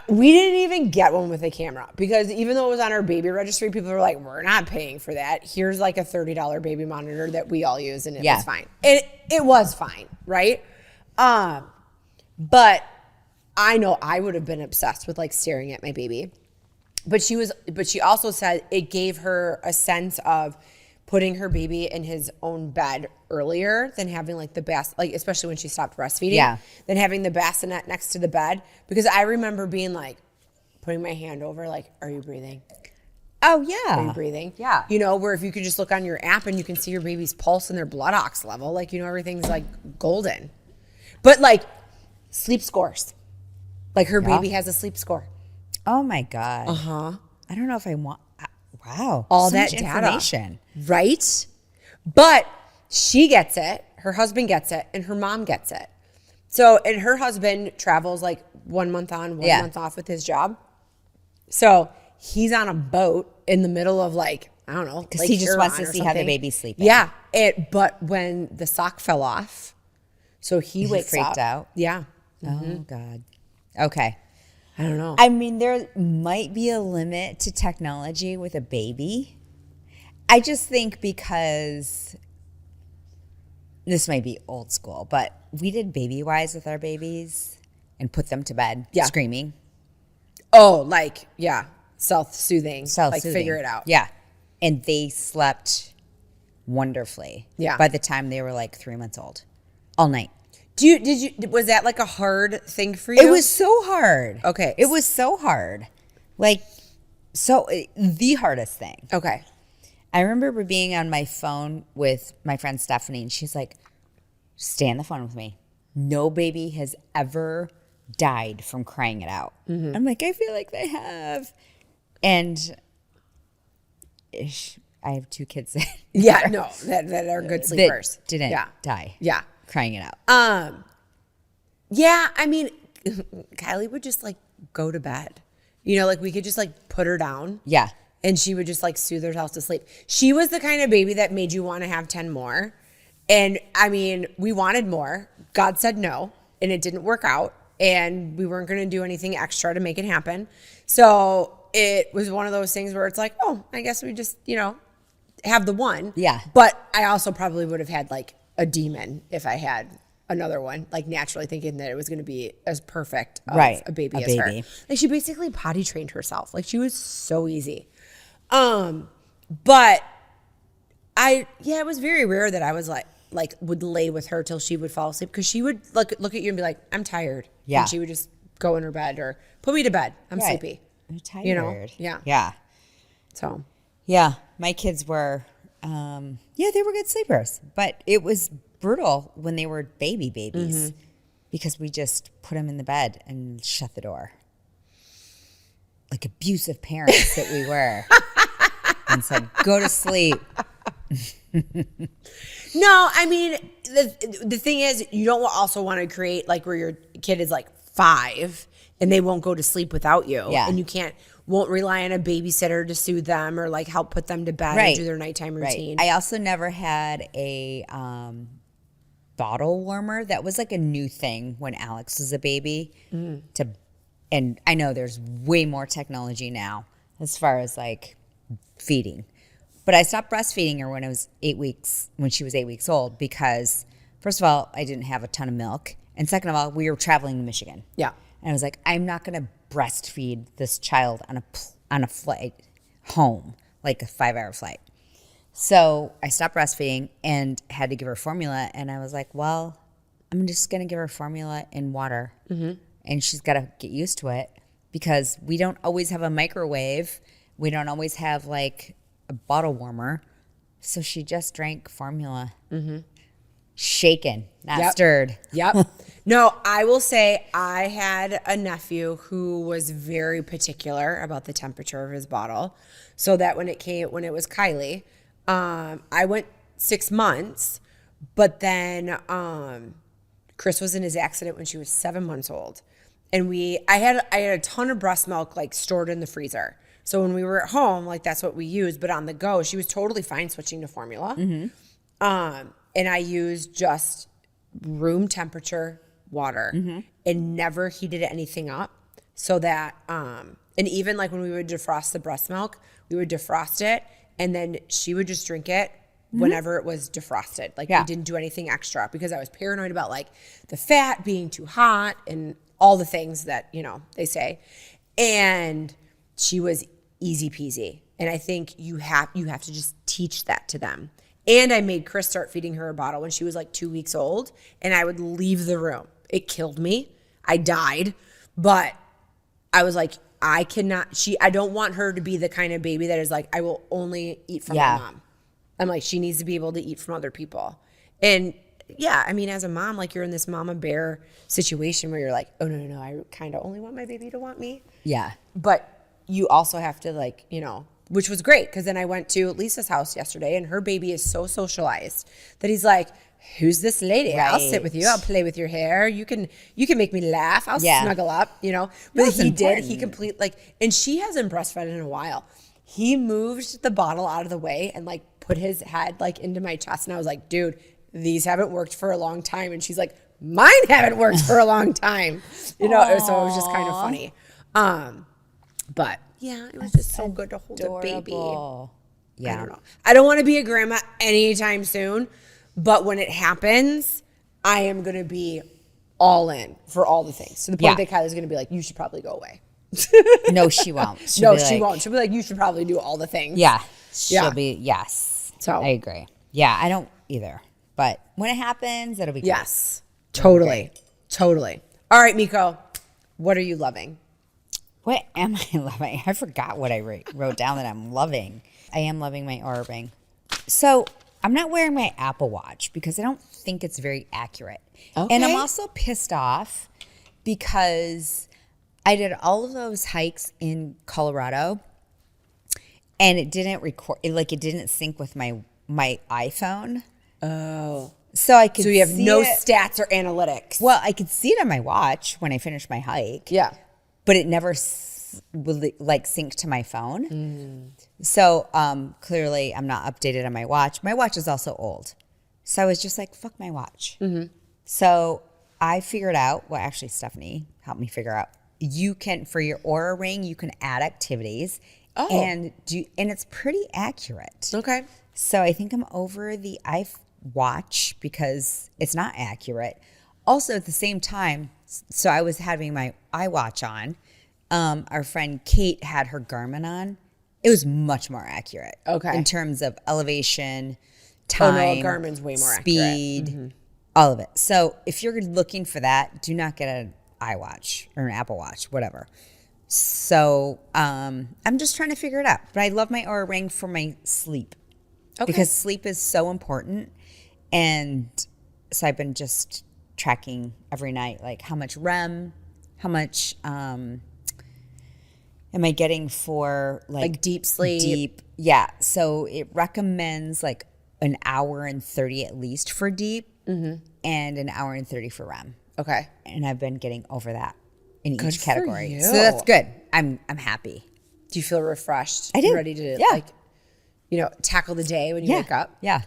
we didn't even get one with a camera because even though it was on our baby registry, people were like, we're not paying for that. Here's like a $30 baby monitor that we all use and it was fine. And it was fine, right? But I know I would have been obsessed with like staring at my baby. But she also said it gave her a sense of putting her baby in his own bed earlier than having like the like especially when she stopped breastfeeding, than having the bassinet next to the bed. Because I remember being like, putting my hand over like, are you breathing? Oh yeah. Are you breathing? Yeah. Where if you could just look on your app and you can see your baby's pulse and their blood ox level, like, everything's like golden. But like sleep scores. Like her baby has a sleep score. Oh my God. Uh-huh. I don't know if I want. Wow. All so that much data. information. Right? But she gets it, her husband gets it, and her mom gets it. So, and her husband travels like 1 month on, 1 month off with his job. So he's on a boat in the middle of like, I don't know. Because he just wants to see how the baby's sleeping. Yeah. But when the sock fell off, so he wakes freaked up. out? Yeah. Oh God. Okay. I don't know. I mean, there might be a limit to technology with a baby. I just think because this might be old school, but we did baby wise with our babies and put them to bed screaming. Oh, like, self-soothing. Self-soothing. Like, figure it out. Yeah. And they slept wonderfully. Yeah. By the time they were like 3 months old. All night. Was that like a hard thing for you? It was so hard. Okay. It was so hard. Like, the hardest thing. Okay. I remember being on my phone with my friend Stephanie, and she's like, stay on the phone with me. No baby has ever died from crying it out. Mm-hmm. I'm like, I feel like they have. And I have 2 kids that that are good sleepers. That didn't die. Yeah. Crying it out. Yeah, I mean, Kylie would just like go to bed. Like we could just like put her down. Yeah. And she would just like soothe herself to sleep. She was the kind of baby that made you want to have 10 more. And I mean, we wanted more. God said no, and it didn't work out. And we weren't going to do anything extra to make it happen. So it was one of those things where it's like, oh, I guess we just, have the one. Yeah. But I also probably would have had like a demon if I had another one, like naturally thinking that it was going to be as perfect of a baby as her. Like she basically potty trained herself. Like she was so easy. But it was very rare that I was like would lay with her till she would fall asleep because she would look at you and be like, I'm tired. Yeah. And she would just go in her bed or put me to bed. I'm sleepy. I'm tired. Yeah. Yeah. So. Yeah. My kids were, they were good sleepers, but it was brutal when they were babies because we just put them in the bed and shut the door. Like abusive parents that we were and said, go to sleep. No, I mean, the thing is, you don't also want to create like where your kid is like 5 and they won't go to sleep without you. Yeah. And you can't, won't rely on a babysitter to soothe them or like help put them to bed and do their nighttime routine. I also never had a bottle warmer. That was like a new thing when Alex was a baby. And I know there's way more technology now as far as like feeding. But I stopped breastfeeding her when she was 8 weeks old because, first of all, I didn't have a ton of milk. And second of all, we were traveling to Michigan. Yeah. And I was like, I'm not going to breastfeed this child on a flight home, like a 5-hour flight. So I stopped breastfeeding and had to give her formula. And I was like, well, I'm just going to give her formula in water. And she's got to get used to it because we don't always have a microwave. We don't always have like a bottle warmer. So she just drank formula. Shaken, not stirred. Yep. No, I will say I had a nephew who was very particular about the temperature of his bottle. So that when it was Kylie, I went 6 months, but then Chris was in his accident when she was 7 months old. And I had a ton of breast milk like stored in the freezer. So when we were at home, like that's what we used. But on the go, she was totally fine switching to formula. And I used just room temperature water and never heated anything up. So that, and even like when we would defrost the breast milk, we would defrost it and then she would just drink it whenever it was defrosted. Like we didn't do anything extra because I was paranoid about like the fat being too hot and all the things that, they say. And she was easy peasy. And I think you have to just teach that to them. And I made Chris start feeding her a bottle when she was like 2 weeks old. And I would leave the room. It killed me. I died. But I was like, I don't want her to be the kind of baby that is like, I will only eat from my mom. I'm like, she needs to be able to eat from other people. And yeah, I mean, as a mom, like you're in this mama bear situation where you're like, oh, no, I kind of only want my baby to want me. Yeah. But you also have to like, which was great because then I went to Lisa's house yesterday and her baby is so socialized that he's like, who's this lady? I'll sit with you. I'll play with your hair. You can make me laugh. I'll snuggle up, But he did. He and she hasn't breastfed in a while. He moved the bottle out of the way and like put his head like into my chest. And I was like, dude, these haven't worked for a long time. And she's like, mine haven't worked for a long time. So it was just kind of funny. But yeah, it was just so good to hold a baby. Yeah. I don't know. I don't want to be a grandma anytime soon, but when it happens, I am going to be all in for all the things. To the point that Kylie's going to be like, you should probably go away. No, she won't. She won't. She'll be like, you should probably do all the things. Yeah. She'll be, yes. So I agree. Yeah, I don't either. But when it happens, it'll be great. Yes. Totally. All right, Meko, what are you loving? What am I loving? I forgot what I wrote down that I'm loving. I am loving my Oura Ring. So I'm not wearing my Apple Watch because I don't think it's very accurate. Okay. And I'm also pissed off because I did all of those hikes in Colorado and it didn't record, it didn't sync with my iPhone. Oh. So I could So you have see no it. stats or analytics. Well, I could see it on my watch when I finished my hike. Yeah. But it never would sync to my phone. So clearly I'm not updated on my watch. My watch is also old. So I was just like, fuck my watch. So I figured out, well, actually Stephanie helped me figure out, you can, for your Oura Ring, you can add activities and it's pretty accurate. Okay. So I think I'm over the iWatch because it's not accurate. Also at the same time, so I was having my iWatch on. Our friend Kate had her Garmin on. It was much more accurate. Okay. In terms of elevation, time, Garmin's way more speed, all of it. So if you're looking for that, do not get an iWatch or an Apple Watch, whatever. So I'm just trying to figure it out. But I love my Oura Ring for my sleep. Okay. Because sleep is so important. And so I've been just tracking every night, like how much REM, how much am I getting for like deep sleep? Yeah. So it recommends like an hour and 30 at least for deep and an hour and 30 for REM. Okay. And I've been getting over that in Good each category. for you. So that's good. I'm happy. Do you feel refreshed? I do. Ready to Yeah. like, tackle the day when you wake up? Yeah.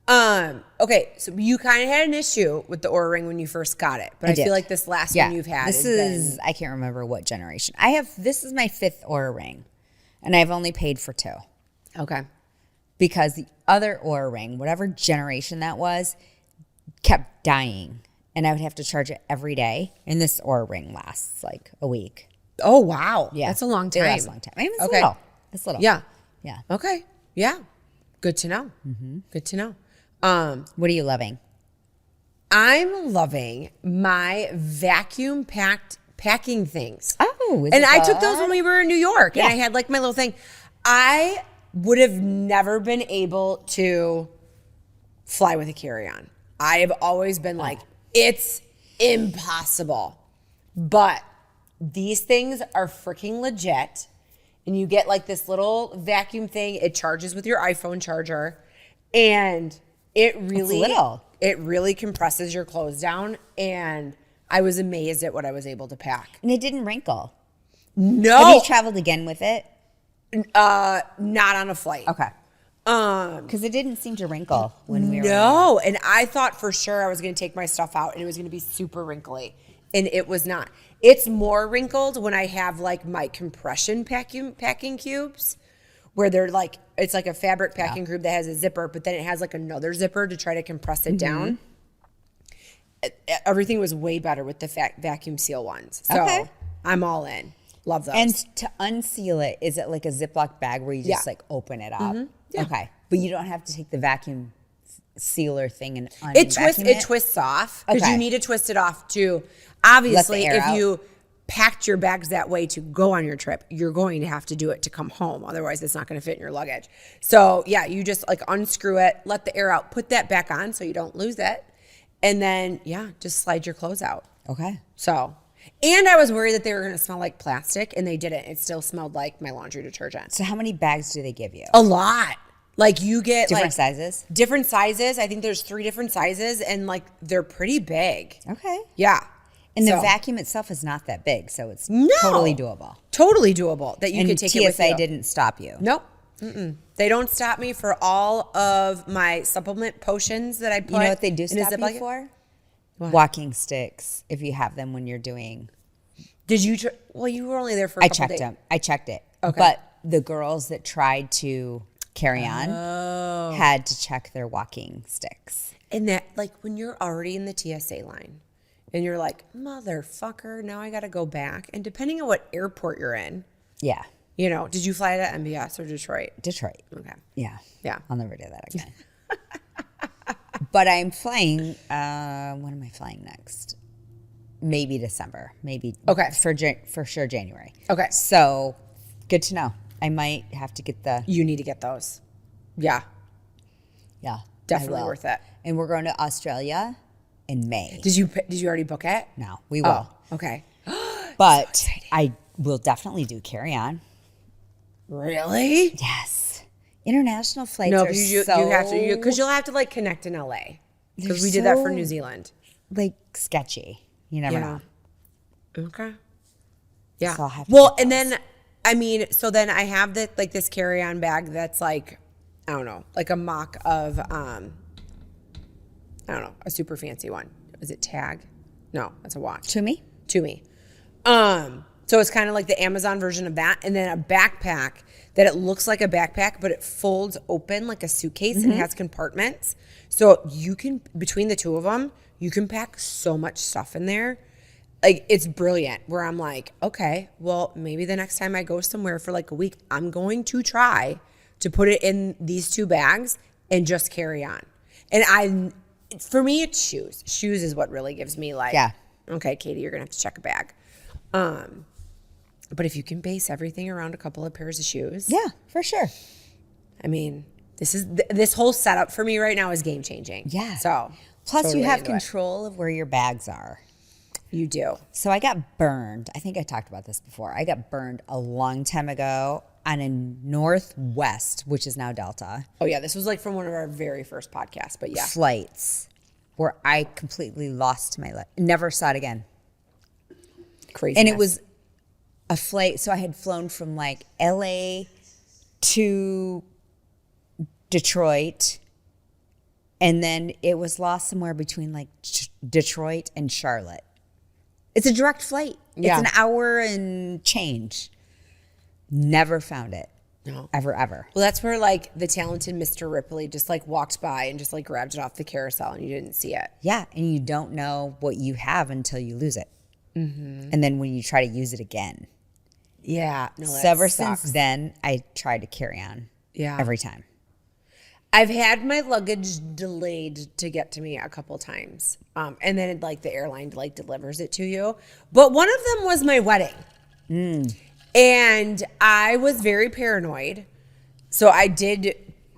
Okay, so you kind of had an issue with the Oura Ring when you first got it, but I feel did. like this last one you've had This is I can't remember what generation. This is my 5th Oura Ring, and I've only paid for 2 okay. because the other Oura Ring, whatever generation that was, kept dying, and I would have to charge it every day. And this Oura Ring lasts like a week. Oh wow, Yeah, that's a long time. It lasts a long time. I mean, it's Okay. little. It's little. Yeah. Yeah. Okay. Yeah. Good to know. Good to know. What are you loving? I'm loving my vacuum packing things. Oh, and I took those when we were in New York, and I had like my little thing. I would have never been able to fly with a carry-on. I have always been like, it's impossible. But these things are freaking legit. And you get like this little vacuum thing. It charges with your iPhone charger. And it really compresses your clothes down. And I was amazed at what I was able to pack. And it didn't wrinkle. No. Have you traveled again with it? Not on a flight. Okay. Because it didn't seem to wrinkle when we were. No, and I thought for sure I was going to take my stuff out and it was going to be super wrinkly, and it was not. It's more wrinkled when I have like my compression packing cubes, where they're like, it's like a fabric packing cube that has a zipper, but then it has like another zipper to try to compress it down. Everything was way better with the vacuum seal ones. So I'm all in. Love those. And to unseal it, is it like a Ziploc bag where you just like open it up? Yeah. Okay. But you don't have to take the vacuum sealer thing and it twists off because you need to twist it off to, obviously, if you packed your bags that way to go on your trip, you're going to have to do it to come home. Otherwise, it's not going to fit in your luggage. So yeah, you just like unscrew it, let the air out, put that back on so you don't lose it. And then, just slide your clothes out. Okay. So, and I was worried that they were going to smell like plastic, and they didn't. It still smelled like my laundry detergent. So how many bags do they give you? A lot. Like you get Different sizes? Different sizes. I think there's 3 different sizes, and like they're pretty big. Okay. Yeah. And the vacuum itself is not that big, so it's totally doable. Totally doable that you could take it with you. TSA didn't stop you. Nope. They don't stop me for all of my supplement potions that I put. You know what they do in a stop Ziploc? you for? What? Walking sticks, if you have them when you're doing. Did you? Well, you were only there for a couple days. I checked it. Okay. But the girls that tried to carry on had to check their walking sticks. And that, like, when you're already in the TSA line and you're like, motherfucker, now I got to go back. And depending on what airport you're in, Yeah. did you fly to MBS or Detroit? Detroit. Okay. Yeah. Yeah. I'll never do that again. But I'm flying, when am I flying next? Maybe December. Maybe. Okay. For sure January. Okay. So good to know. I might have to get You need to get those. Yeah. Yeah. Definitely I will. worth it. And we're going to Australia in May. Did you already book it? No, we will. Oh, okay. But I will definitely do carry on. Really? Yes. International flights No, are because you have to, because you'll have to like connect in LA. Because we did that for New Zealand. Like sketchy. You never know. Okay. Yeah. So I'll have to Well, get and those. then I have this carry-on bag that's like, I don't know, like a mock of I don't know, a super fancy one. Is it Tag? No, that's a watch. To me? To me. So it's kind of like the Amazon version of that, and then a backpack that it looks like a backpack, but it folds open like a suitcase and it has compartments. So you can, between the two of them, you can pack so much stuff in there. Like, it's brilliant, where I'm like, okay, well, maybe the next time I go somewhere for like a week, I'm going to try to put it in these 2 bags and just carry on. And for me, it's shoes. Shoes is what really gives me like, okay, Katie, you're going to have to check a bag. But if you can base everything around a couple of pairs of shoes. Yeah, for sure. I mean, this whole setup for me right now is game changing. Yeah. So plus totally you have into it. control of where your bags are. You do. So I got burned. I think I talked about this before. I got burned a long time ago on a Northwest, which is now Delta. Oh yeah, this was like from one of our very first podcasts, but yeah. Flights where I completely lost my life. Never saw it again. Crazy. And it was a flight. So I had flown from like LA to Detroit, and then it was lost somewhere between like Detroit and Charlotte. It's a direct flight. Yeah. It's an hour and change. Never found it. No. Ever. Well, that's where like the talented Mr. Ripley just like walked by and just like grabbed it off the carousel and you didn't see it. Yeah, and you don't know what you have until you lose it. And then when you try to use it again. Yeah. No, So ever since then, I tried to carry on. Yeah. Every time. I've had my luggage delayed to get to me a couple times. And then like the airline like delivers it to you. But one of them was my wedding. And I was very paranoid. So I did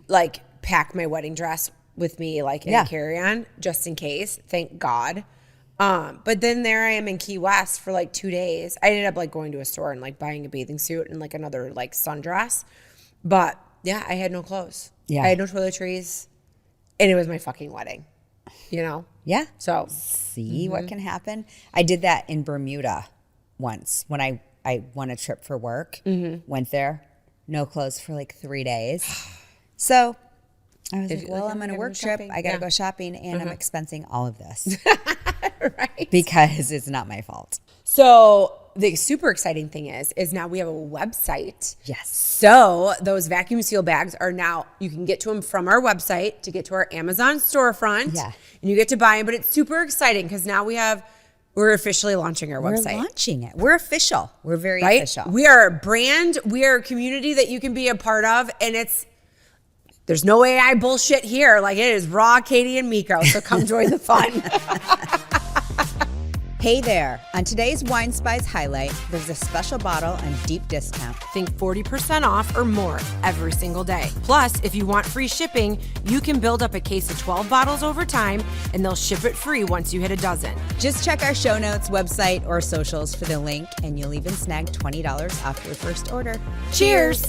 like pack my wedding dress with me like in a carry-on just in case. Thank God. But then there I am in Key West for like 2 days. I ended up like going to a store and like buying a bathing suit and like another like sundress. But yeah, I had no clothes. Yeah. I had no toiletries. And it was my fucking wedding, you know? Yeah. So See what can happen? I did that in Bermuda once when I won a trip for work. Went there, no clothes for like 3 days. So I was like, well, I'm on a work trip. I got to go shopping and I'm expensing all of this. right. Because it's not my fault. So the super exciting thing is now we have a website. Yes. So those vacuum seal bags are now, you can get to them from our website to get to our Amazon storefront. Yeah. And you get to buy them, but it's super exciting because now we're officially launching our website. We're launching it. We're official. We're very Right? official. We are a brand. We are a community that you can be a part of. And there's no AI bullshit here. Like it is raw Katie and Meko. So come join the fun. Hey there. On today's Wine Spies highlight, there's a special bottle and deep discount. Think 40% off or more every single day. Plus, if you want free shipping, you can build up a case of 12 bottles over time and they'll ship it free once you hit a dozen. Just check our show notes, website, or socials for the link, and you'll even snag $20 off your first order. Cheers.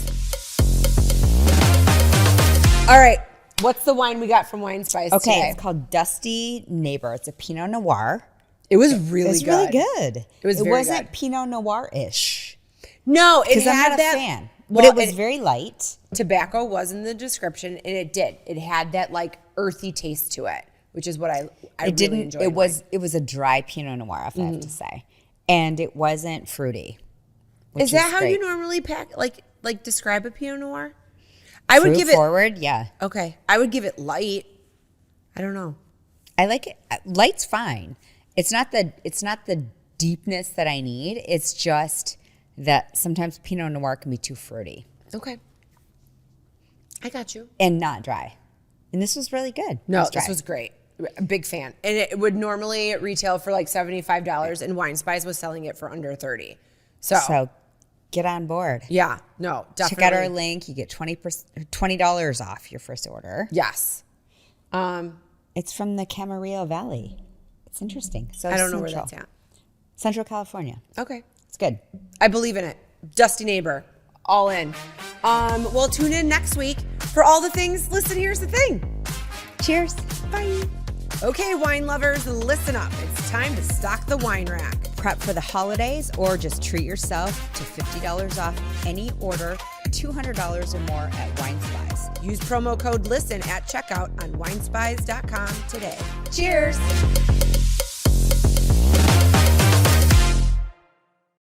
All right. What's the wine we got from Wine Spice Okay, today? it's called Dusty Neighbor. It's a Pinot Noir. It was really It's good. really good. It was It very wasn't good. Pinot Noir-ish. No, it Because I'm had not that. a fan. Well, But it was very light. tobacco was in the description, and it did. It had that like earthy taste to it, which is what I It didn't. really enjoyed. It was a dry Pinot Noir, if I have to say, and it wasn't fruity. which Is that how great. you normally pack like describe a Pinot Noir? I would Fruit give it forward? Yeah, okay. I would give it light. I don't know. I like it. Light's fine. It's not the deepness that I need. It's just that sometimes Pinot Noir can be too fruity Okay, I got you. and not dry. And this was really good. No, It's dry. this was great. A big fan. And it would normally retail for like $75, and Wine Spice was selling it for under $30. So get on board. Yeah, no, definitely. Check out our link. You get $20 off your first order. Yes. It's from the Camarillo Valley. It's interesting. So I don't know where Central. that's at. Central California. Okay. It's good. I believe in it. Dusty Neighbor. All in. We'll tune in next week for all the things. Listen, here's the thing. Cheers. Bye. Okay, wine lovers, listen up. It's time to stock the wine rack. Prep for the holidays or just treat yourself to $50 off any order, $200 or more at Wine Spies. Use promo code LISTEN at checkout on winespies.com today. Cheers.